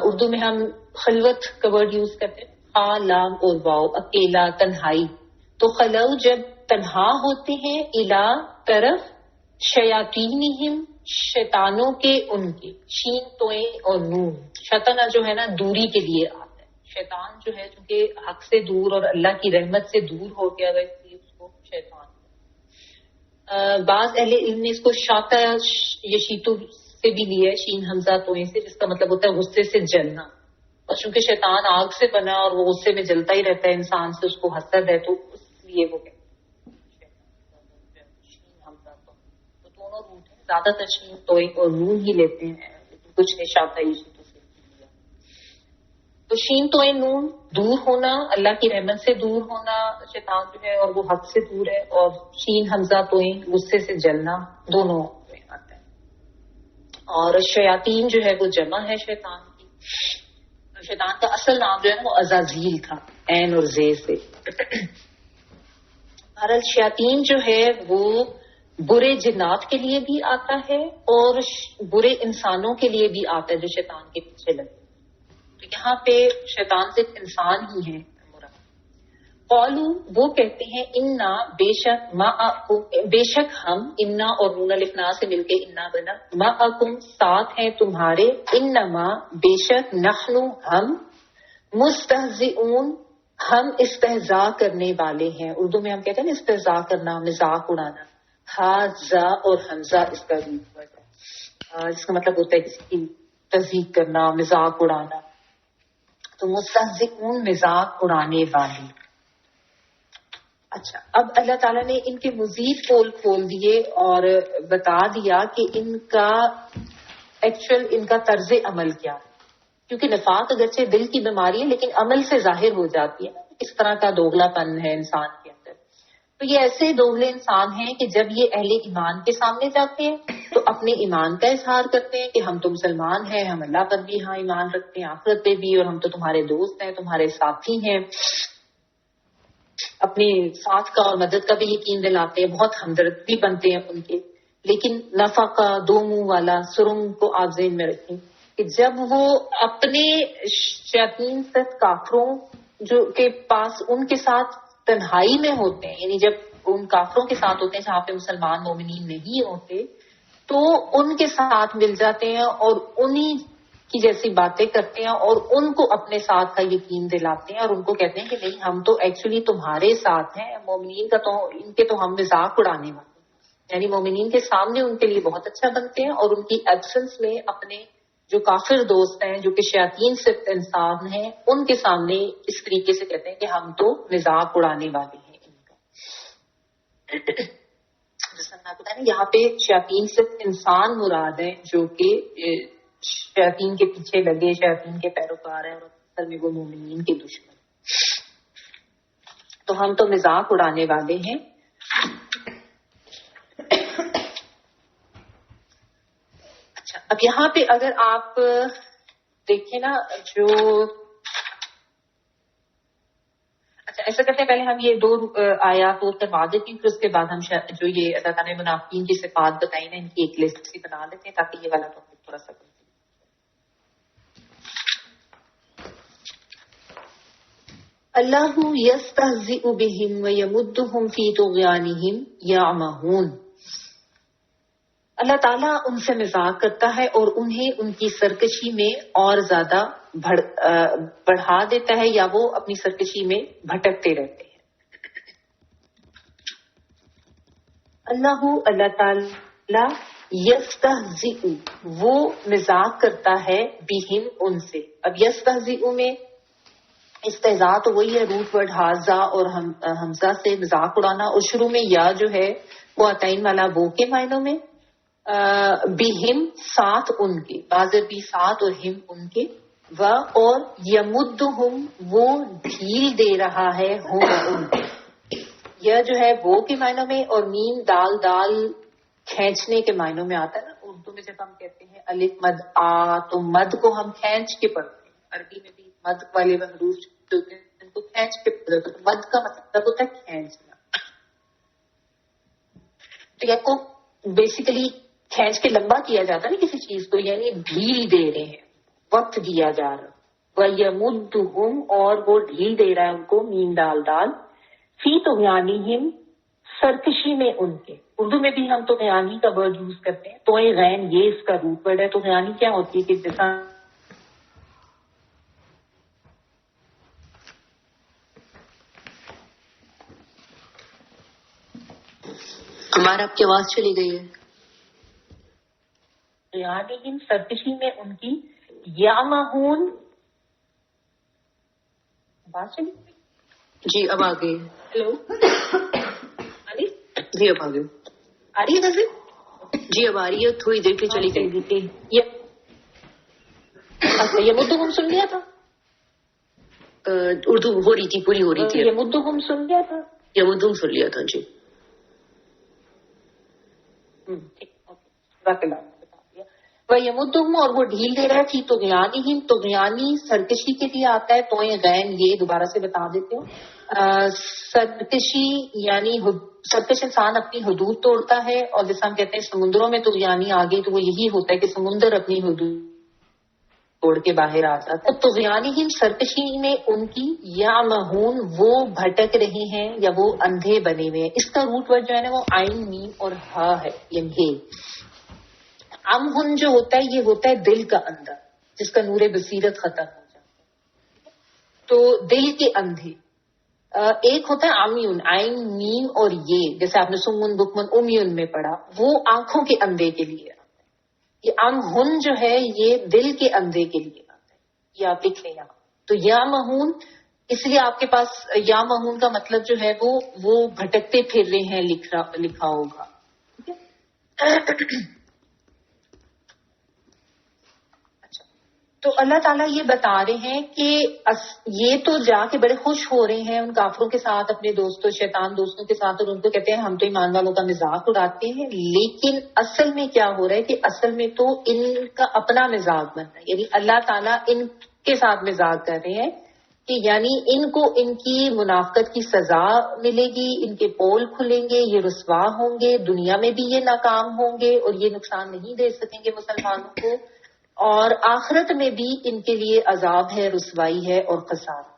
اردو میں ہم خلوت کا ورڈ یوز کرتے ہیں، خا لام اور واو، اکیلا تنہائی. تو خلو جب تنہا ہوتے ہیں، الا طرف شیاطینہم شیطانوں کے، ان کے شین توئیں اور نون. شیطانہ جو ہے نا دوری کے لیے آتا ہے. شیطان جو ہے چونکہ حق سے دور اور اللہ کی رحمت سے دور ہو گیا ہے، اس لیے اس کو شیطان. بعض اہل علم نے اس کو شاطا یشیتو سے بھی لیا ہے، شین حمزہ توئیں سے، جس کا مطلب ہوتا ہے غصے سے جلنا. اور چونکہ شیطان آگ سے بنا اور وہ غصے میں جلتا ہی رہتا ہے انسان سے، اس کو حسد ہے، تو اس لیے وہ کہتے ہیں شین حمزہ تو دونوں روٹ ہیں، زیادہ تر شین توئیں اور نون ہی لیتے ہیں، لیکن کچھ نے شاطا یشیتو سے لیا. تو شین توئیں نون دور ہونا، اللہ کی رحمت سے دور ہونا شیطان جو ہے، اور وہ حق سے دور ہے. اور شین حمزہ توئیں غصے سے جلنا دونوں میں آتا ہے. اور شیاطین جو ہے وہ جمع ہے شیطان کی. شیطان کا اصل نام جو ہے نا وہ عزازیل تھا، عین اور زے سے. بہرحال شیاطین جو ہے وہ برے جنات کے لیے بھی آتا ہے اور برے انسانوں کے لیے بھی آتا ہے جو شیطان کے پیچھے لگے. تو یہاں پہ شیطان صرف انسان ہی ہے. قالو وہ کہتے ہیں انا بے شک ہم، انا اور نون الف نا سے مل کے انا بنا، معکم ساتھ ہیں تمہارے، انما بے شک نحنو ہم، مستہزئون ہم استہزاء کرنے والے ہیں. اردو میں ہم کہتے ہیں نا استہزاء کرنا، مذاق اڑانا. ہا زا اور حمزہ اس کا روٹ ورڈ ہے، جس کا مطلب ہوتا ہے کسی کی تذیق کرنا، مذاق اڑانا. تو مستہزئون مذاق اڑانے والے. اچھا اب اللہ تعالیٰ نے ان کے مزید پول کھول دیے اور بتا دیا کہ ان کا ایکچوئل ان کا طرز عمل کیا ہے. کیونکہ نفاق اگرچہ دل کی بیماری ہے لیکن عمل سے ظاہر ہو جاتی ہے. اس طرح کا دوگلا پن ہے انسان کے اندر. تو یہ ایسے دوگلے انسان ہیں کہ جب یہ اہل ایمان کے سامنے جاتے ہیں تو اپنے ایمان کا اظہار کرتے ہیں کہ ہم تو مسلمان ہیں، ہم اللہ پر بھی ہاں ایمان رکھتے ہیں، آخرت پہ بھی، اور ہم تو تمہارے دوست ہیں، تمہارے ساتھی ہیں. اپنے ساتھ کا اور مدد کا بھی یقین دلاتے ہیں، بہت ہمدرد بھی بنتے ہیں ان کے. لیکن نفع کا دو منہ والا سرنگ کو آپ ذہن میں رکھیں کہ جب وہ اپنے شیاطین تک کافروں جو کے پاس ان کے ساتھ تنہائی میں ہوتے ہیں، یعنی جب ان کافروں کے ساتھ ہوتے ہیں جہاں پہ مسلمان مومنین نہیں ہوتے، تو ان کے ساتھ مل جاتے ہیں اور انہی کی جیسی باتیں کرتے ہیں اور ان کو اپنے ساتھ کا یقین دلاتے ہیں اور ان کو کہتے ہیں کہ نہیں ہم تو ایکچولی تمہارے ساتھ ہیں. مومنین کا تو ان کے تو ہم مذاق اڑانے والے، یعنی مومنین کے سامنے ان کے لیے بہت اچھا بنتے ہیں اور ان کی ایبسنس میں اپنے جو کافر دوست ہیں جو کہ شیاطین صرف انسان ہیں ان کے سامنے اس طریقے سے کہتے ہیں کہ ہم تو مذاق اڑانے والے ہیں ان کا. جیسا میں آپ کو بتایا یہاں پہ شیاطین صرف انسان مراد ہیں جو کہ شیاطین کے پیچھے لگے، شیاطین کے پیروکار ہیں اور اصل میں وہ مومنین کے دشمن. تو ہم تو مذاق اڑانے والے ہیں. اب یہاں پہ اگر آپ دیکھیں نا جو اچھا ایسا کرتے ہیں پہلے ہم یہ 2 آیات اور کروا دیتی ہوں، پھر اس کے بعد ہم جو یہ اللہ تعالیٰ نے منافقین کی صفات بتائی نا ان کی ایک لسٹ سی بنا لیتے ہیں تاکہ یہ والا ٹاپک تھوڑا سا اللہ یستہزئ بہم ویمدہم فی طغیانہم یعمہون، اللہ تعالیٰ ان سے مذاق کرتا ہے اور انہیں ان کی سرکشی میں اور زیادہ بڑھا دیتا ہے، یا وہ اپنی سرکشی میں بھٹکتے رہتے ہیں۔ اللہ تعالیٰ یستہزئ، وہ مذاق کرتا ہے بہم ان سے۔ اب یستہزئ میں استہزاء تو وہی ہے، روٹ ورڈ ہاذا اور حمزہ سے مذاق اڑانا، اور شروع میں یا جو ہے وہ عطین والا وہ کے معنوں میں، بہم ساتھ ان کے، بازر بھی ساتھ اور ہم ان کے، و اور یمدہم وہ ڈھیل دے رہا ہے ہم ان کے، یہ جو ہے وہ کے معنوں میں، اور میم دال دال کھینچنے کے معنوں میں آتا ہے نا اردو میں، جب ہم کہتے ہیں الف مد آ تو مد کو ہم کھینچ کے پڑھتے ہیں، عربی میں بھی مد والے حروف جو ہوتے ہیں ان کو کھینچ کے پڑھتے ہیں، تو مد کا مطلب ہوتا ہے کھینچنا، تو یہ کو بیسیکلی کھینچ کے لمبا کیا جاتا ہے نا کسی چیز کو، یعنی ڈھیل دے رہے ہیں، وقت دیا جا رہا، وَيَمُدُّهُمْ اور وہ ڈھیل دے رہا ہے ان کو، میم دال دال، فی طغیانہم سرکشی میں ان کے، اردو میں بھی ہم طغیانی کا ورڈ یوز کرتے ہیں، تو غین یہ اس کا روٹ ورڈ ہے۔ طغیانی کیا ہوتی ہے کہ جیسا ہمارا آپ کی آواز چلی گئی ہے، طغیانہم سرکشی میں ان کی، یعمہون بات چلی گئی؟ جی اب آ گئی، ہیلو جی اب آ گئی، آ رہی ہے ویسے؟ جی اب آ رہی ہے، تھوڑی دیر کے چلی گئی۔ اچھا یہ مدعو سن لیا تھا، اردو ہو رہی تھی، پوری ہو رہی تھی، یہ مدعو سن لیا تھا، یہ مدعو سن لیا تھا جی۔ وَيَمُدُّهُمْ اور وہ ڈھیل دے رہا تھی طغیانہم، طغیانی سرکشی کے لیے آتا ہے، تو غین یہ دوبارہ سے بتا دیتے ہو، سرکشی یعنی سرکش انسان اپنی حدود توڑتا ہے، اور جیسا ہم کہتے ہیں سمندروں میں طغیانی آ گئی تو وہ یہی ہوتا ہے کہ سمندر اپنی حدود توڑ کے باہر آ جاتا ہے۔ طغیانہم سرکشی میں ان کی، یعمہون وہ بھٹک رہے ہیں یا وہ اندھے بنے ہوئے ہیں، اس کا روٹ ورڈ جو ہے نا وہ عین میم اور ہا ہے، یعنی امہن جو ہوتا ہے یہ ہوتا ہے دل کا اندھا، جس کا نور بصیرت ختم ہو جاتا ہے، تو دل کے اندھے۔ ایک ہوتا ہے عمیون، عین میم اور یہ، جیسے آپ نے سمن بکمن امیون میں پڑھا، وہ آنکھوں کے اندھے کے لیے آتا ہے، یہ امہن جو ہے یہ دل کے اندھے کے لیے آتا ہے، یہ آپ لکھ لیں یہاں۔ تو یا مہون، اس لیے آپ کے پاس یا مہون کا مطلب جو ہے وہ بھٹکتے پھر رہے ہیں لکھا ہوگا، ٹھیک ہے۔ تو اللہ تعالیٰ یہ بتا رہے ہیں کہ یہ تو جا کے بڑے خوش ہو رہے ہیں ان کافروں کے ساتھ، اپنے دوستوں شیطان دوستوں کے ساتھ، اور ان کو کہتے ہیں ہم تو ایمان والوں کا مذاق اڑاتے ہیں، لیکن اصل میں کیا ہو رہا ہے کہ اصل میں تو ان کا اپنا مذاق بن رہا ہے، یعنی اللہ تعالیٰ ان کے ساتھ مذاق کر رہے ہیں کہ یعنی ان کو ان کی منافقت کی سزا ملے گی، ان کے پول کھلیں گے، یہ رسوا ہوں گے، دنیا میں بھی یہ ناکام ہوں گے اور یہ نقصان نہیں دے سکیں گے مسلمانوں کو، اور آخرت میں بھی ان کے لیے عذاب ہے، رسوائی ہے اور خسارہ۔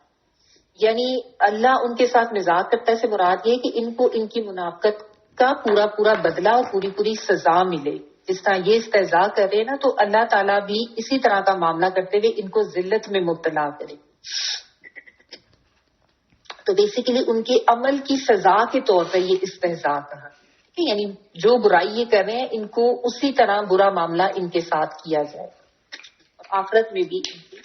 یعنی اللہ ان کے ساتھ مذاق کرتا ہے سے مراد یہ کہ ان کو ان کی منافقت کا پورا پورا بدلہ اور پوری پوری سزا ملے، جس طرح یہ استہزاء کر رہے ہیں نا، تو اللہ تعالیٰ بھی اسی طرح کا معاملہ کرتے ہوئے ان کو ذلت میں مبتلا کرے، تو بیسیکلی ان کے عمل کی سزا کے طور پر یہ استہزاء کہا، یعنی جو برائی یہ کر رہے ہیں ان کو اسی طرح برا معاملہ ان کے ساتھ کیا جائے، آخرت میں بھی ان کی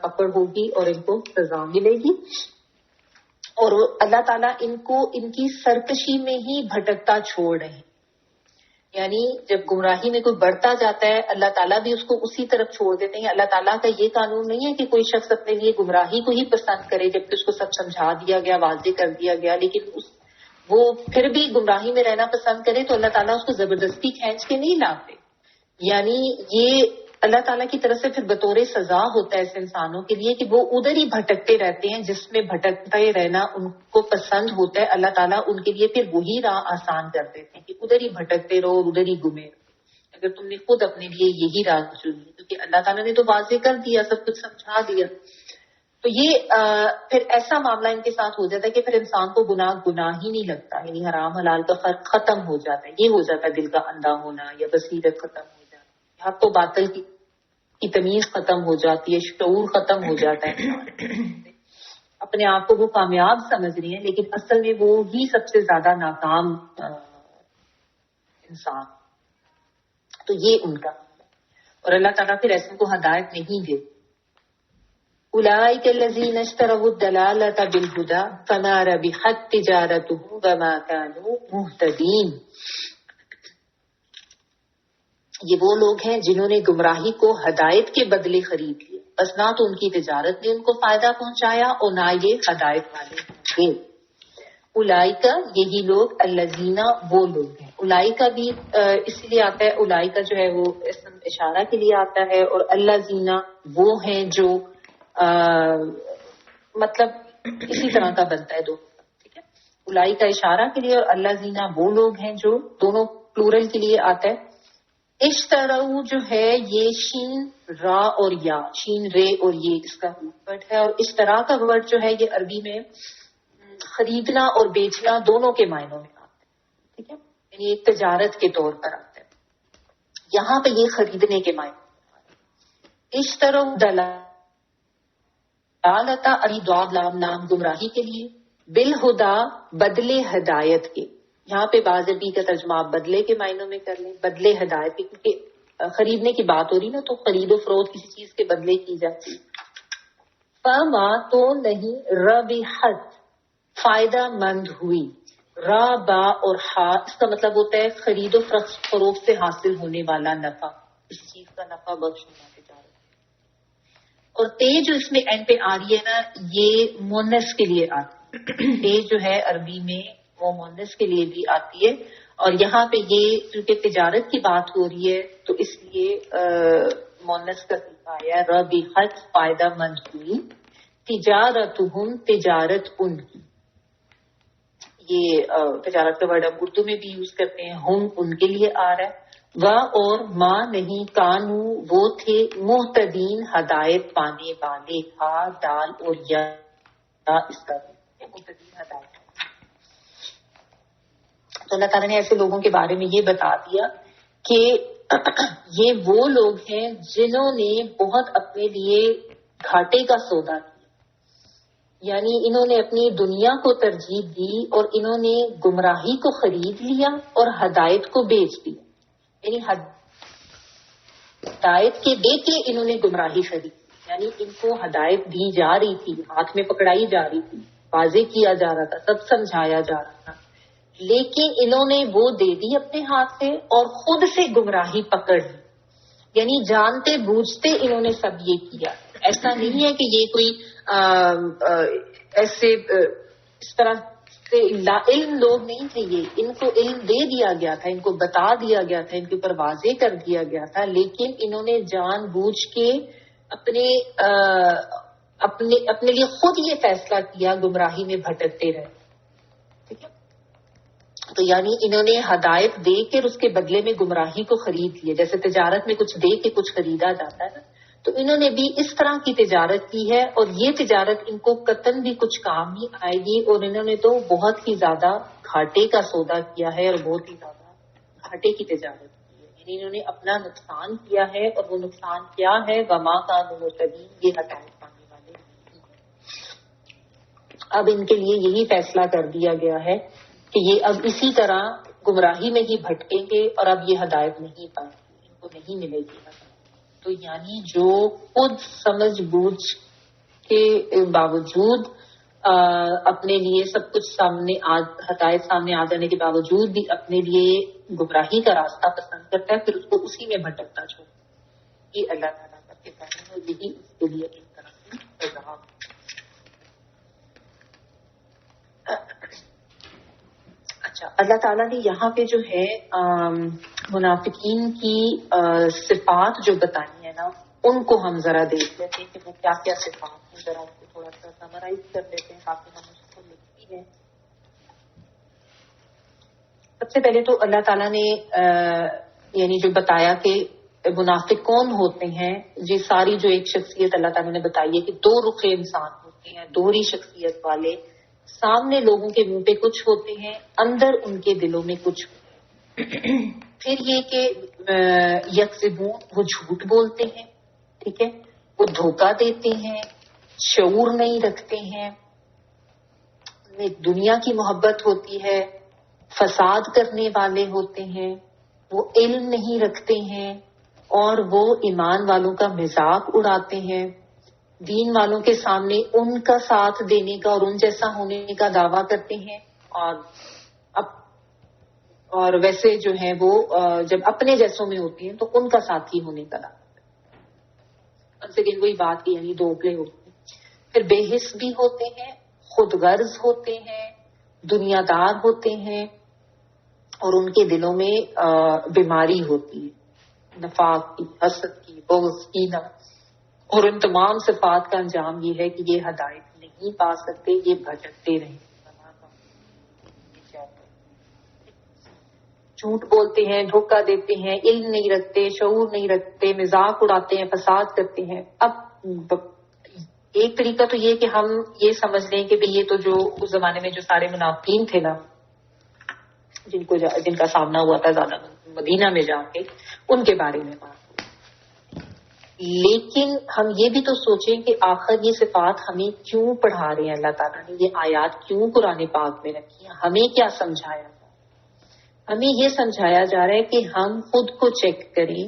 پکڑ ہوگی اور ان کو سزا ملے گی، اور اللہ تعالیٰ ان کو ان کی سرکشی میں ہی بھٹکتا چھوڑ رہے ہیں، یعنی جب گمراہی میں کوئی بڑھتا جاتا ہے اللہ تعالیٰ بھی اس کو اسی طرف چھوڑ دیتے ہیں۔ اللہ تعالیٰ کا یہ قانون نہیں ہے کہ کوئی شخص اپنے لیے گمراہی کو ہی پسند کرے جبکہ اس کو سب سمجھا دیا گیا، واضح کر دیا گیا، لیکن وہ پھر بھی گمراہی میں رہنا پسند کرے تو اللہ تعالیٰ اس کو زبردستی کھینچ کے نہیں لاتے، یعنی یہ اللہ تعالیٰ کی طرف سے پھر بطور سزا ہوتا ہے ایسے انسانوں کے لیے کہ وہ ادھر ہی بھٹکتے رہتے ہیں، جس میں بھٹکتے رہنا ان کو پسند ہوتا ہے. اللہ تعالیٰ ان کے لیے پھر وہی راہ آسان کر دیتے ہیں کہ ادھر ہی بھٹکتے رہو اور ادھر ہی گمے رہو. اگر تم نے خود اپنے لیے یہی راہ چنی، کیونکہ اللہ تعالیٰ نے تو واضح کر دیا، سب کچھ سمجھا دیا. تو یہ پھر ایسا معاملہ ان کے ساتھ ہو جاتا ہے کہ پھر انسان کو گناہ ہی نہیں لگتا، یعنی حرام حلال کا فرق ختم ہو جاتا ہے. یہ ہو جاتا ہے دل کا اندھا ہونا یا بصیرت ختم ہو جاتی ہے، حق و باطل کی تمیز ختم ہو جاتی ہے، شعور ختم ہو جاتا ہے. اپنے آپ کو وہ کامیاب سمجھ رہی ہیں لیکن اصل میں وہ ہی سب سے زیادہ ناکام انسان. تو یہ ان کا اور اللہ تعالیٰ پھر ایسے کو ہدایت نہیں دے. اولئک الذین اشتروا الضلالۃ بالہدی فما ربحت تجارتهم وما كانوا مہتدین. یہ وہ لوگ ہیں جنہوں نے گمراہی کو ہدایت کے بدلے خرید لیا، بس نہ تو ان کی تجارت نے ان کو فائدہ پہنچایا اور نہ یہ ہدایت والے تھے. اولئک یہی لوگ، الذین وہ لوگ ہیں. اولئک بھی اس لیے آتا ہے، اولئک جو ہے وہ اسم اشارہ کے لیے آتا ہے، اور الذین وہ ہیں جو مطلب اسی طرح کا بنتا ہے دو. ٹھیک ہے، اولئک کا اشارہ کے لیے اور الذین وہ لوگ ہیں جو، دونوں پلورل کے لیے آتا ہے. اشترو جو ہے یہ شین را اور یا، شین رے اور یہ اس کا ورڈ ہے. اور اشترا کا ورڈ جو ہے یہ عربی میں خریدنا اور بیچنا دونوں کے معنوں میں آتا ہے. ٹھیک ہے، یعنی ایک تجارت کے طور پر آتا ہے. یہاں پہ یہ خریدنے کے معنوں میں آتا ہے. اشترو دلالتا علی دعاب لام نام گمراہی کے لیے، بالہدا بدلے ہدایت کے. یہاں پہ بعض عربی کا ترجمہ آپ بدلے کے معنوں میں کر لیں، بدلے ہدایت کے، کیونکہ خریدنے کی بات ہو رہی نا، تو خرید و فروخت کسی چیز کے بدلے کی جاتی. فما تو نہیں، ربحت فائدہ مند ہوئی. را با اور ہا اس کا مطلب ہوتا ہے خرید و فروخت سے حاصل ہونے والا نفع، اس چیز کا نفع بخش ہونا تجارت. اور تے جو اس میں اینڈ پہ آ رہی ہے نا، یہ مونس کے لیے آتی ہے. تے جو ہے عربی میں وہ مونس کے لیے بھی آتی ہے، اور یہاں پہ یہ چونکہ تجارت کی بات ہو رہی ہے تو اس لیے مونس کا صیغہ آیا. ربحت فائدہ مند ہوئی، تجارتہم تجارت ان کی. یہ تجارت کا ورڈ ہم اردو میں بھی یوز کرتے ہیں، ہم ان کے لیے آ رہا ہے. اور ماں نہیں کانو وہ تھے، محتدین ہدایت پانے والے. ہا دال اور یا اس کا محتدین ہدایت. تو اللہ تعالیٰ نے ایسے لوگوں کے بارے میں یہ بتا دیا کہ یہ وہ لوگ ہیں جنہوں نے بہت اپنے لیے گھاٹے کا سودا کیا، یعنی انہوں نے اپنی دنیا کو ترجیح دی اور انہوں نے گمراہی کو خرید لیا اور ہدایت کو بیچ دیا. یعنی ہدایت کے دے کے انہوں نے گمراہی خرید، یعنی ان کو ہدایت دی جا رہی تھی، ہاتھ میں پکڑائی جا رہی تھی، واضح کیا جا رہا تھا، سب سمجھایا جا رہا تھا، لیکن انہوں نے وہ دے دی اپنے ہاتھ سے اور خود سے گمراہی پکڑ لی. یعنی جانتے بوجھتے انہوں نے سب یہ کیا. ایسا نہیں ہے کہ یہ کوئی ایسے اس طرح سے علم لوگ نہیں تھے. یہ ان کو علم دے دیا گیا تھا، ان کو بتا دیا گیا تھا، ان کے اوپر واضح کر دیا گیا تھا، لیکن انہوں نے جان بوجھ کے اپنے لیے خود یہ فیصلہ کیا گمراہی میں بھٹکتے رہے. ٹھیک ہے، تو یعنی انہوں نے ہدایت دے کے اس کے بدلے میں گمراہی کو خرید لیا. جیسے تجارت میں کچھ دے کے کچھ خریدا جاتا ہے نا، تو انہوں نے بھی اس طرح کی تجارت کی ہے، اور یہ تجارت ان کو قطعاً بھی کچھ کام نہیں آئے گی، اور انہوں نے تو بہت ہی زیادہ گھاٹے کا سودا کیا ہے اور بہت ہی زیادہ گھاٹے کی تجارت کی ہے. یعنی انہوں نے اپنا نقصان کیا ہے، اور وہ نقصان کیا ہے؟ وما کانوا مہتدین، یہ ہدایت پانے والے نہیں. اب ان کے لیے یہی فیصلہ کر دیا گیا ہے کہ یہ اب اسی طرح گمراہی میں ہی بھٹکیں گے، اور اب یہ ہدایت نہیں پائیں گے، ان کو نہیں ملے گی ہدایت. تو یعنی جو خود سمجھ بوجھ کے باوجود اپنے لیے سب کچھ ہدایت سامنے آ جانے کے باوجود بھی اپنے لیے گمراہی کا راستہ پسند کرتا ہے، پھر اس کو اسی میں بھٹکتا چھوڑتا ہے. یہ اللہ تعالیٰ کا کہتا ہے، اور یہی اس کے لیے ایک طرح سے سزا ہے. اچھا، اللہ تعالیٰ نے یہاں پہ جو ہے منافقین کی صفات جو بتائی ہے نا، ان کو ہم ذرا دیکھ لیتے ہیں کہ وہ کیا کیا صفات ہیں، ذرا ان کو تھوڑا سا سمرائز کر لیتے ہیں تاکہ ہم اس کو لکھتی ہیں. سب سے پہلے تو اللہ تعالیٰ نے یعنی جو بتایا کہ منافق کون ہوتے ہیں، یہ ساری جو ایک شخصیت اللہ تعالیٰ نے بتائی ہے کہ دو رخ انسان ہوتے ہیں، دوہری شخصیت والے. سامنے لوگوں کے منہ پہ کچھ ہوتے ہیں، اندر ان کے دلوں میں کچھ ہوتے ہیں. پھر یہ کہ یکذبون، وہ جھوٹ بولتے ہیں، ٹھیک ہے، وہ دھوکہ دیتے ہیں، شعور نہیں رکھتے ہیں، دنیا کی محبت ہوتی ہے، فساد کرنے والے ہوتے ہیں، وہ علم نہیں رکھتے ہیں، اور وہ ایمان والوں کا مذاق اڑاتے ہیں، دین والوں کے سامنے ان کا ساتھ دینے کا اور ان جیسا ہونے کا دعویٰ کرتے ہیں، اور ویسے جو ہے وہ جب اپنے جیسوں میں ہوتی ہیں تو ان کا ساتھی ہونے کا دعویٰ کرتے ہیں. وہی بات کی یعنی دوگلے ہوتے ہیں. پھر بے حس بھی ہوتے ہیں، خود غرض ہوتے ہیں، دنیا دار ہوتے ہیں، اور ان کے دلوں میں بیماری ہوتی ہے، نفاق کی، حسد کی، بغض کی، اور ان تمام صفات کا انجام یہ ہے کہ یہ ہدایت نہیں پا سکتے، یہ بھٹکتے رہیں. جھوٹ بولتے ہیں، دھوکہ دیتے ہیں، علم نہیں رکھتے، شعور نہیں رکھتے، مذاق اڑاتے ہیں، فساد کرتے ہیں. اب ایک طریقہ تو یہ کہ ہم یہ سمجھ لیں کہ یہ تو جو اس زمانے میں جو سارے منافقین تھے نا، جن کا سامنا ہوا تھا زیادہ مدینہ میں جا کے، ان کے بارے میں بات. لیکن ہم یہ بھی تو سوچیں کہ آخر یہ صفات ہمیں کیوں پڑھا رہے ہیں، اللہ تعالیٰ نے یہ آیات کیوں قرآن پاک میں رکھی ہیں، ہمیں کیا سمجھایا جا رہا ہے؟ ہمیں یہ سمجھایا جا رہا ہے کہ ہم خود کو چیک کریں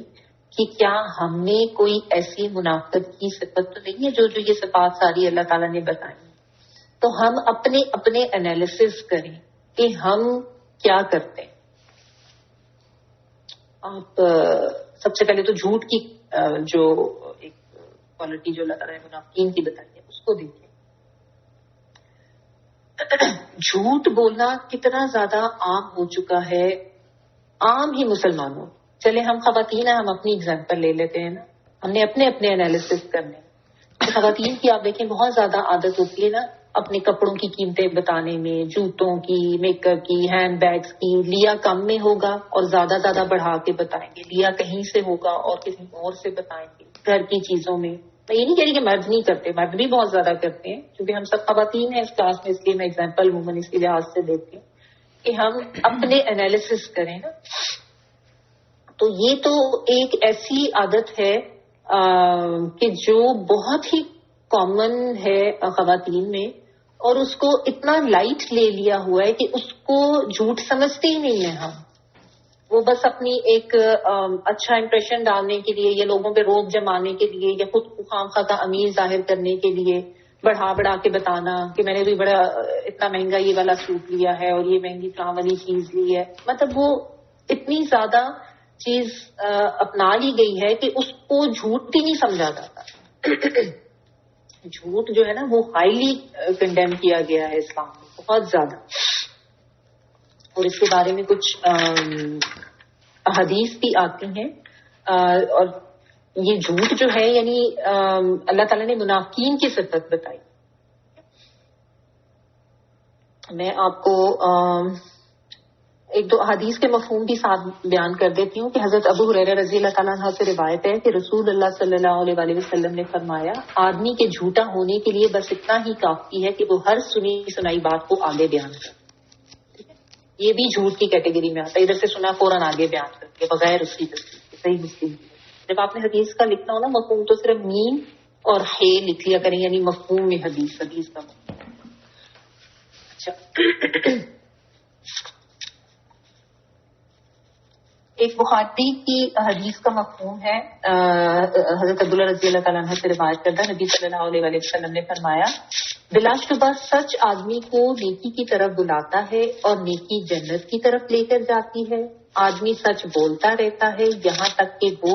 کہ کیا ہم نے کوئی ایسی منافقت کی صفت تو نہیں ہے جو یہ صفات ساری اللہ تعالیٰ نے بتائی. تو ہم اپنے انالیسس کریں کہ ہم کیا کرتے ہیں. آپ سب سے پہلے تو جھوٹ کی جو ایک کوالٹی جو اللہ تعالیٰ نے منافقین کی بتائی ہے اس کو دیکھیں. جھوٹ بولنا کتنا زیادہ عام ہو چکا ہے عام ہی مسلمانوں. چلے ہم خواتین ہیں، ہم اپنی اگزامپل لے لیتے ہیں نا، ہم نے اپنے انالیسس کرنے. خواتین کی آپ دیکھیں بہت زیادہ عادت ہوتی ہے نا اپنے کپڑوں کی قیمتیں بتانے میں، جوتوں کی، میک اپ کی، ہینڈ بیگس کی. لیا کم میں ہوگا اور زیادہ بڑھا کے بتائیں گے، لیا کہیں سے ہوگا اور کسی اور سے بتائیں گے. گھر کی چیزوں میں میں یہ نہیں کہہ رہی کہ مرد نہیں کرتے، مرد بھی بہت زیادہ کرتے ہیں، کیونکہ ہم سب خواتین ہیں اس کلاس میں، اس لیے میں ایگزامپل وومن اس کے لحاظ سے دیتی ہوں کہ ہم اپنے انالیسس کریں نا. تو یہ تو ایک ایسی عادت ہے کہ جو بہت ہی کامن ہے خواتین میں، اور اس کو اتنا لائٹ لے لیا ہوا ہے کہ اس کو جھوٹ سمجھتے ہی نہیں ہیں ہم. وہ بس اپنی ایک اچھا امپریشن ڈالنے کے لیے یا لوگوں پہ روب جمانے کے لیے یا خود کو خامخواہ کا امیر ظاہر کرنے کے لیے بڑھا کے بتانا کہ میں نے بھی بڑا اتنا مہنگا یہ والا سوٹ لیا ہے اور یہ مہنگی فلاں والی چیز لی ہے. مطلب وہ اتنی زیادہ چیز اپنا لی گئی ہے کہ اس کو جھوٹ بھی نہیں سمجھا جاتا. جھوٹ جو ہے نا وہ ہائیلی کنڈیم کیا گیا ہے اسلام میں بہت زیادہ. اور اس کے بارے میں کچھ احادیث بھی آتی ہیں. اور یہ جھوٹ جو ہے یعنی اللہ تعالیٰ نے منافقین کی صفت بتائی. میں آپ کو ایک دو احادیث کے مفہوم بھی ساتھ بیان کر دیتی ہوں کہ حضرت ابو ہریرہ رضی اللہ تعالیٰ عنہ سے روایت ہے کہ رسول اللہ صلی اللہ علیہ وسلم نے فرمایا، آدمی کے جھوٹا ہونے کے لیے بس اتنا ہی کافی ہے کہ وہ ہر سنی سنائی بات کو آگے بیان کرے. یہ بھی جھوٹ کی کیٹیگری میں آتا ہے، ادھر سے سنا فوراً آگے بیان کر کے بغیر اس کی تصدیق. صحیح مسلم. جب آپ نے حدیث کا لکھنا ہو نا مفہوم تو صرف میم اور ہے لکھ لیا کریں، یعنی مفہوم میں حدیث کا مفہوم. اچھا، ایک بخاری کی حدیث کا مفہوم ہے. حضرت عبداللہ رضی اللہ تعالیٰ عنہ سے روایت کردہ نبی صلی اللہ علیہ وسلم نے فرمایا، بلا شبہ سچ آدمی کو نیکی کی طرف بلاتا ہے اور نیکی جنت کی طرف لے کر جاتی ہے. آدمی سچ بولتا رہتا ہے یہاں تک کہ وہ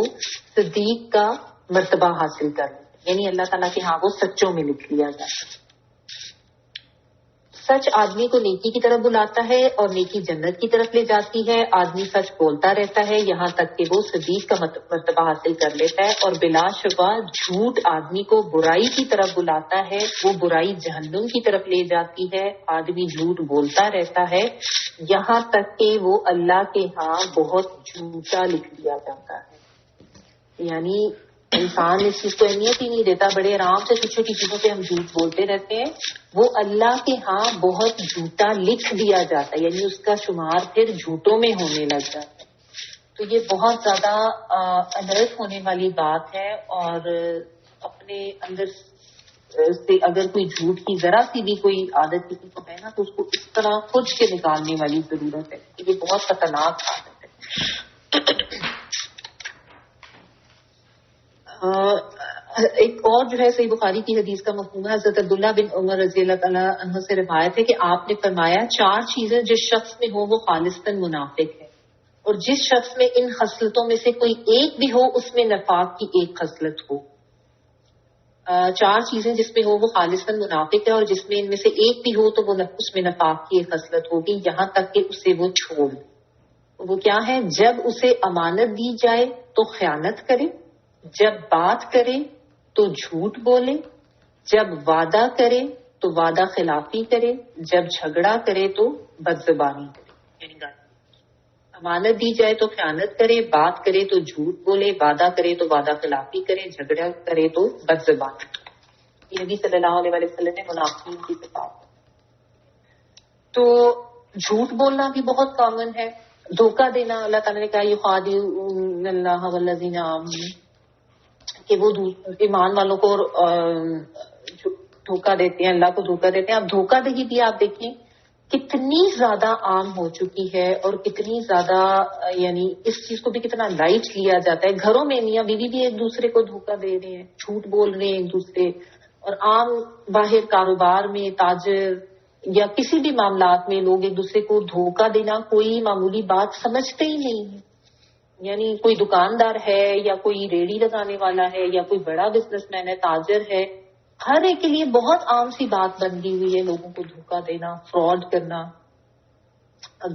صدیق کا مرتبہ حاصل کر لے، یعنی اللہ تعالیٰ کے ہاں وہ سچوں میں لکھ لیا جاتا ہے. سچ آدمی کو نیکی کی طرف بلاتا ہے اور نیکی جنت کی طرف لے جاتی ہے. آدمی سچ بولتا رہتا ہے یہاں تک کہ وہ صدیق کا مرتبہ حاصل کر لیتا ہے, اور بلا شبہ جھوٹ آدمی کو برائی کی طرف بلاتا ہے, وہ برائی جہنم کی طرف لے جاتی ہے. آدمی جھوٹ بولتا رہتا ہے یہاں تک کہ وہ اللہ کے ہاں بہت جھوٹا لکھ دیا جاتا ہے. یعنی انسان اس چیز کو اہمیت ہی نہیں دیتا, بڑے آرام سے چھوٹی چھوٹی چیزوں پہ ہم جھوٹ بولتے رہتے ہیں, وہ اللہ کے ہاں بہت جھوٹا لکھ دیا جاتا ہے, یعنی اس کا شمار پھر جھوٹوں میں ہونے لگ جاتا ہے. تو یہ بہت زیادہ الرٹ ہونے والی بات ہے, اور اپنے اندر سے اگر کوئی جھوٹ کی ذرا سی بھی کوئی عادت کسی کو ہے نا, تو اس کو اس طرح خود کے نکالنے والی ضرورت ہے. یہ بہت خطرناک عادت ہے. ایک اور جو ہے صحیح بخاری کی حدیث کا مفہوم ہے, حضرت عبداللہ بن عمر رضی اللہ تعالیٰ عنہ سے روایت ہے کہ آپ نے فرمایا 4 چیزیں جس شخص میں ہو وہ خالصتاً منافق ہے, اور جس شخص میں ان خصلتوں میں سے کوئی ایک بھی ہو اس میں نفاق کی ایک خصلت ہو. 4 چیزیں جس میں ہو وہ خالصتاً منافق ہے, اور جس میں ان میں سے ایک بھی ہو تو وہ اس میں نفاق کی ایک خصلت ہوگی, یہاں تک کہ اسے وہ چھوڑ دے. وہ کیا ہے؟ جب اسے امانت دی جائے تو خیانت کرے, جب بات کرے تو جھوٹ بولے, جب وعدہ کرے تو وعدہ خلافی کرے, جب جھگڑا کرے تو بدزبانی کرے. یعنی امانت دی جائے تو خیانت کرے, بات کرے تو جھوٹ بولے, وعدہ کرے تو وعدہ خلافی کرے, جھگڑا کرے تو بدزبانی کرے. یہ نبی صلی اللہ علیہ وسلم نے منافقین کی صفات. تو جھوٹ بولنا بھی بہت کامن ہے, دھوکہ دینا. اللہ تعالیٰ نے کہا یخادعون اللہ والذین آمنوا, کہ وہ ایمان والوں کو دھوکہ دیتے ہیں, اللہ کو دھوکہ دیتے ہیں. اب دھوکہ دہی بھی آپ دیکھیں کتنی زیادہ عام ہو چکی ہے, اور کتنی زیادہ یعنی اس چیز کو بھی کتنا لائٹ لیا جاتا ہے. گھروں میں میاں بیوی بھی ایک دوسرے کو دھوکہ دے رہے ہیں, جھوٹ بول رہے ہیں ایک دوسرے, اور عام باہر کاروبار میں تاجر یا کسی بھی معاملات میں لوگ ایک دوسرے کو دھوکہ دینا کوئی معمولی بات سمجھتے ہی نہیں ہے. یعنی کوئی دکاندار ہے یا کوئی ریڑھی لگانے والا ہے یا کوئی بڑا بزنس مین ہے, تاجر ہے, ہر ایک کے لیے بہت عام سی بات بن گئی ہوئی ہے لوگوں کو دھوکہ دینا, فراڈ کرنا,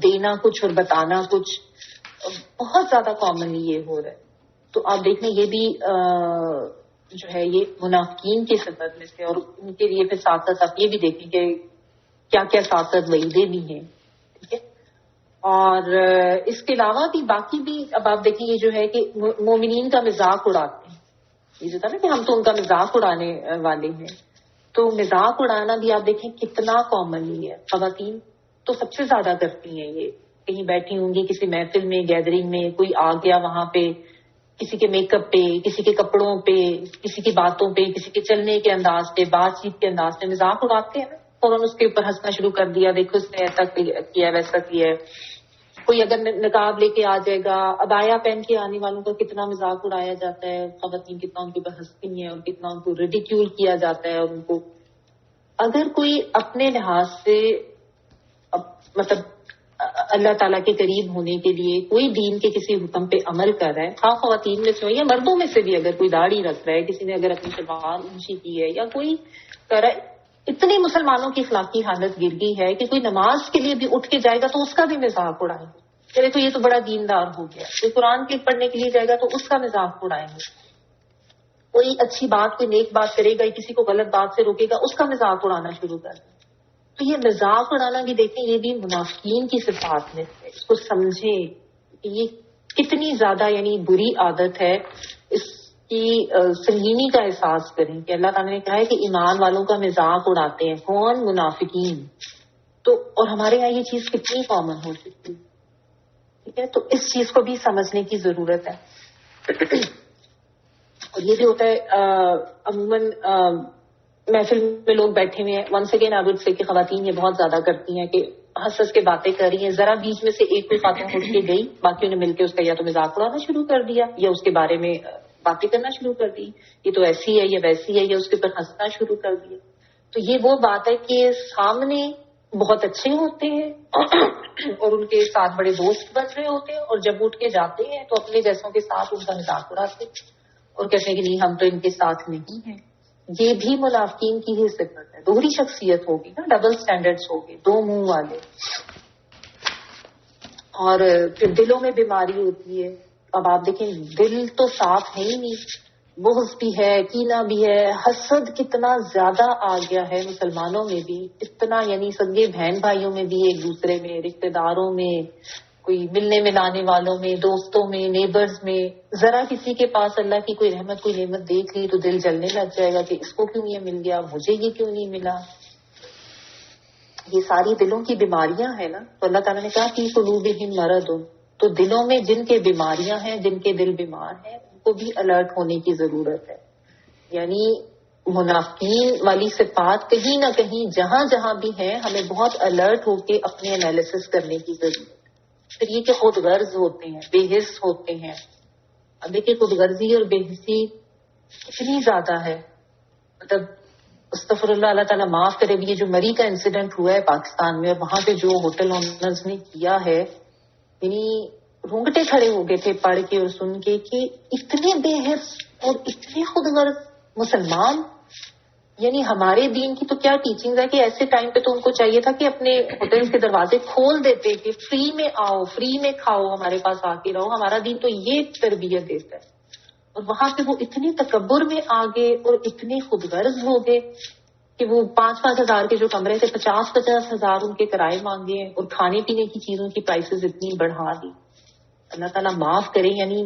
دینا کچھ اور بتانا کچھ, بہت زیادہ کامنلی یہ ہو رہا ہے. تو آپ دیکھیں یہ بھی جو ہے یہ منافقین کے سبب میں سے, اور ان کے لیے پھر ساتھ ساتھ آپ یہ بھی دیکھیں کہ کیا کیا ساتھ ساتھ وعیدیں بھی ہیں. ٹھیک ہے, اور اس کے علاوہ بھی باقی بھی اب آپ دیکھیں یہ جو ہے کہ مومنین کا مذاق اڑاتے ہیں. یہ جو تھا نا کہ ہم تو ان کا مذاق اڑانے والے ہیں, تو مذاق اڑانا بھی آپ دیکھیں کتنا کامنلی ہے. خواتین تو سب سے زیادہ کرتی ہیں یہ, کہیں بیٹھی ہوں گی کسی محفل میں, گیدرنگ میں, کوئی آ گیا وہاں پہ, کسی کے میک اپ پہ, کسی کے کپڑوں پہ, کسی کی باتوں پہ, کسی کے چلنے کے انداز پہ, بات چیت کے انداز پہ مذاق اڑاتے ہیں نا, فوراً اس کے اوپر ہنسنا شروع کر دیا, دیکھو اس نے ایسا کیا ویسا کیا. کوئی اگر نقاب لے کے آ جائے گا, عبایا پہن کے آنے والوں کا کتنا مذاق اڑایا جاتا ہے, خواتین کتنا ان کے اوپر ہنستی ہیں اور کتنا ان کو ریڈیکیول کیا جاتا ہے. اور ان کو اگر کوئی اپنے لحاظ سے مطلب اللہ تعالیٰ کے قریب ہونے کے لیے کوئی دین کے کسی حکم پہ عمل کر رہا ہے, خواہ خواتین میں سے ہو یا مردوں میں سے بھی, اگر کوئی داڑھی رکھ رہا ہے, کسی نے اگر اپنی شلوار اونچی کی ہے, یا کوئی کر رہا ہے, اتنے مسلمانوں کی اخلاقی حالت گر گئی ہے کہ کوئی نماز کے لیے بھی اٹھ کے جائے گا تو اس کا بھی مذاق اڑائیں گے. چلے تو یہ تو بڑا دیندار ہو گیا. کوئی قرآن کے پڑھنے کے لیے جائے گا تو اس کا مذاق اڑائیں گے. کوئی اچھی بات, کوئی نیک بات کرے گا, کسی کو غلط بات سے روکے گا, اس کا مذاق اڑانا شروع کر دیں. تو یہ مذاق اڑانا بھی دیکھیں یہ بھی منافقین کی صفات میں ہے. اس کو سمجھیں کہ یہ کتنی زیادہ یعنی بری عادت ہے. اس کی سنگینی کا احساس کریں کہ اللہ تعالیٰ نے کہا ہے کہ ایمان والوں کا مذاق اڑاتے ہیں. کون؟ منافقین. تو اور ہمارے یہاں یہ چیز کتنی کامن ہو چکی ہے. ٹھیک ہے, تو اس چیز کو بھی سمجھنے کی ضرورت ہے. اور یہ بھی ہوتا ہے عموماً محفل میں لوگ بیٹھے ہوئے ہیں. Once again I would say کہ خواتین یہ بہت زیادہ کرتی ہیں کہ ہنس ہنس کے باتیں کر رہی ہیں, ذرا بیچ میں سے ایک کوئی خاتون اٹھ کے گئی, باقیوں نے مل کے اس کا یا تو مذاق اڑانا شروع کر دیا یا اس کے بارے میں باتیں کرنا شروع کر دی, یہ تو ایسی ہے یا ویسی ہے, یا اس کے اوپر ہنسنا شروع کر دیا. تو یہ وہ بات ہے کہ سامنے بہت اچھے ہوتے ہیں اور ان کے ساتھ بڑے دوست بن رہے ہوتے ہیں, اور جب اٹھ کے جاتے ہیں تو اپنے جیسوں کے ساتھ ان کا مذاق اڑاتے اور کہتے ہیں کہ نہیں ہم تو ان کے ساتھ نہیں ہیں. یہ بھی منافقین کی ہی صفت ہے. دوہری شخصیت ہوگی نا, ڈبل سٹینڈرڈز ہوگی, دو منہ والے. اور پھر دلوں میں بیماری ہوتی ہے. اب آپ دیکھیں دل تو صاف ہے ہی نہیں, بغض بھی ہے, کینہ بھی ہے, حسد کتنا زیادہ آ گیا ہے مسلمانوں میں بھی, اتنا یعنی سگے بہن بھائیوں میں بھی, ایک دوسرے میں, رشتے داروں میں, کوئی ملنے ملانے والوں میں, دوستوں میں, نیبرز میں. ذرا کسی کے پاس اللہ کی کوئی رحمت کوئی نعمت دیکھ لی تو دل جلنے لگ جائے گا کہ اس کو کیوں یہ مل گیا, مجھے یہ کیوں نہیں ملا. یہ ساری دلوں کی بیماریاں ہیں نا. تو اللہ تعالیٰ نے کہا کہ قلوبہم مرض, تو دلوں میں جن کے بیماریاں ہیں, جن کے دل بیمار ہیں, ان کو بھی الرٹ ہونے کی ضرورت ہے. یعنی منافقین والی صفات کہیں نہ کہیں جہاں جہاں بھی ہیں ہمیں بہت الرٹ ہو کے اپنے انالیسس کرنے کی ضرورت ہے. پھر یہ کہ خود غرض ہوتے ہیں, بے حس ہوتے ہیں. اب دیکھیں خود غرضی اور بے حسی کتنی زیادہ ہے. مطلب استغفر اللہ, اللہ تعالیٰ معاف کرے. یہ جو مری کا انسیڈنٹ ہوا ہے پاکستان میں, اور وہاں پہ جو ہوٹل اونرز نے کیا ہے, یعنی رونگٹے کھڑے ہو گئے تھے پڑھ کے اور سن کے کہ اتنے بے حس اور اتنے خود غرض مسلمان. یعنی ہمارے دین کی تو کیا ٹیچنگ ہے کہ ایسے ٹائم پہ تو ان کو چاہیے تھا کہ اپنے ہوٹل کے دروازے کھول دیتے کہ فری میں آؤ, فری میں کھاؤ, ہمارے پاس آ کے رہو. ہمارا دین تو یہ تربیت دیتا ہے. اور وہاں پہ وہ اتنے تکبر میں آ گئے اور اتنے خود غرض ہو گئے کہ وہ 5-5 ہزار کے جو کمرے تھے 50-50 ہزار ان کے کرائے مانگے ہیں, اور کھانے پینے کی چیزوں کی پرائسز اتنی بڑھا دی. اللہ تعالیٰ معاف کرے. یعنی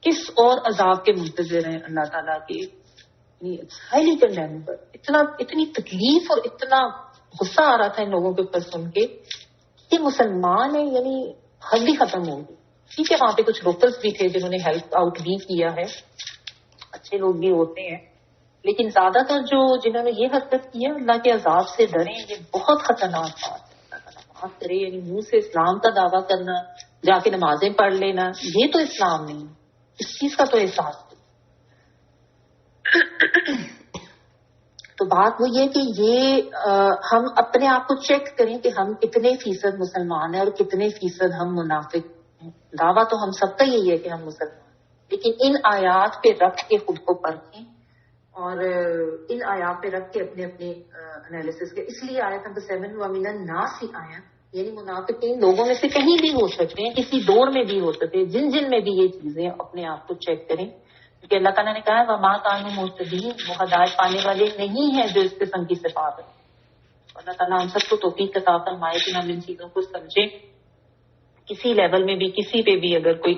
کس اور عذاب کے منتظر ہیں اللہ تعالیٰ کے. ہائیلی کنڈیمبل. اتنی تکلیف اور اتنا غصہ آ رہا تھا ان لوگوں کے اوپر سن کے کہ مسلمان ہیں, یعنی حد ہی ختم ہوگی. ٹھیک ہے وہاں پہ کچھ لوکلز بھی تھے جنہوں نے ہیلپ آؤٹ بھی کیا ہے, اچھے لوگ بھی ہوتے ہیں, لیکن زیادہ تر جنہوں نے یہ حرکت کی ہے اللہ کے عذاب سے ڈریں. یہ بہت خطرناک بات ہے. اللہ تعالیٰ معاف کرے. یعنی منہ سے اسلام کا دعویٰ کرنا, جا کے نمازیں پڑھ لینا, یہ تو اسلام نہیں. اس چیز کا تو احساس ہے. تو بات وہ یہ کہ ہم اپنے آپ کو چیک کریں کہ ہم کتنے فیصد مسلمان ہیں اور کتنے فیصد ہم منافق ہیں. دعویٰ تو ہم سب کا یہی ہے کہ ہم مسلمان ہیں, لیکن ان آیات پہ رکھ کے خود کو پرکھیں, اور ان آیات پہ رکھ کے اپنے انالیسس کے. اس لیے آیت نمبر 7 وَمِنَ النَّاسِ آیت, یعنی منافقین لوگوں میں سے کہیں بھی ہو سکتے ہیں, کسی دور میں بھی ہو سکتے ہیں, جن میں بھی یہ چیزیں اپنے آپ کو چیک کریں. کیونکہ اللہ تعالیٰ نے کہا ہے وَمَا كَانُوا مُهْتَدِينَ, وہ ہدایت پانے والے نہیں ہیں جو اس قسم کی صفات ہیں. اللہ تعالیٰ ہم سب کو توفیق عطا فرمائے کہ ہم ان چیزوں کو سمجھیں. کسی لیول میں بھی کسی پہ بھی اگر کوئی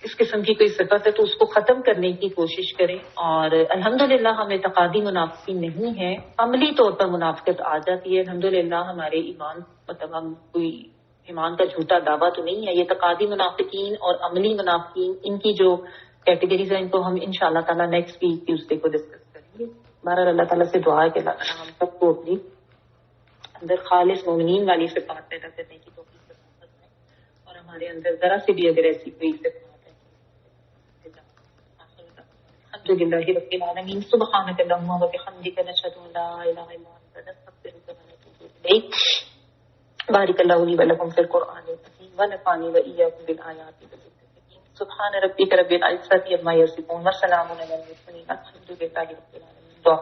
اس قسم کی کوئی صفت ہے تو اس کو ختم کرنے کی کوشش کریں. اور الحمدللہ ہم اعتقادی منافقین نہیں ہیں, عملی طور پر منافقت آ جاتی ہے. الحمدللہ ہمارے ایمان, مطلب ہم کوئی ایمان کا جھوٹا دعویٰ تو نہیں ہے. یہ اعتقادی منافقین اور عملی منافقین, ان کی جو کیٹیگریز ہیں ان کو ہم انشاءاللہ تعالیٰ نیکسٹ ویک ٹیوزڈے کو ڈسکس کریں گے. بہرحال اللہ تعالیٰ سے دعا ہے کہ اللہ تعالیٰ ہم سب کو اپنی اندر خالص مومنین والی صفات پیدا کرنے کی توفیق عطا فرمائے, اور ہمارے اندر ذرا سے بھی اگر ایسی کوئی صفات الحمدللہ رب العالمین. سبحانک اللہم و بحمدک, نشہد ان لا الہ الا انت, نستغفرک و نتوب الیک. بارک اللہ لی و لکم فی القرآن العظیم ونفعنی و ایاکم بالآیات والذکر الحکیم. سبحان ربک رب العزۃ عما یصفون وسلام علی المرسلین, الحمدللہ رب العالمین. دعا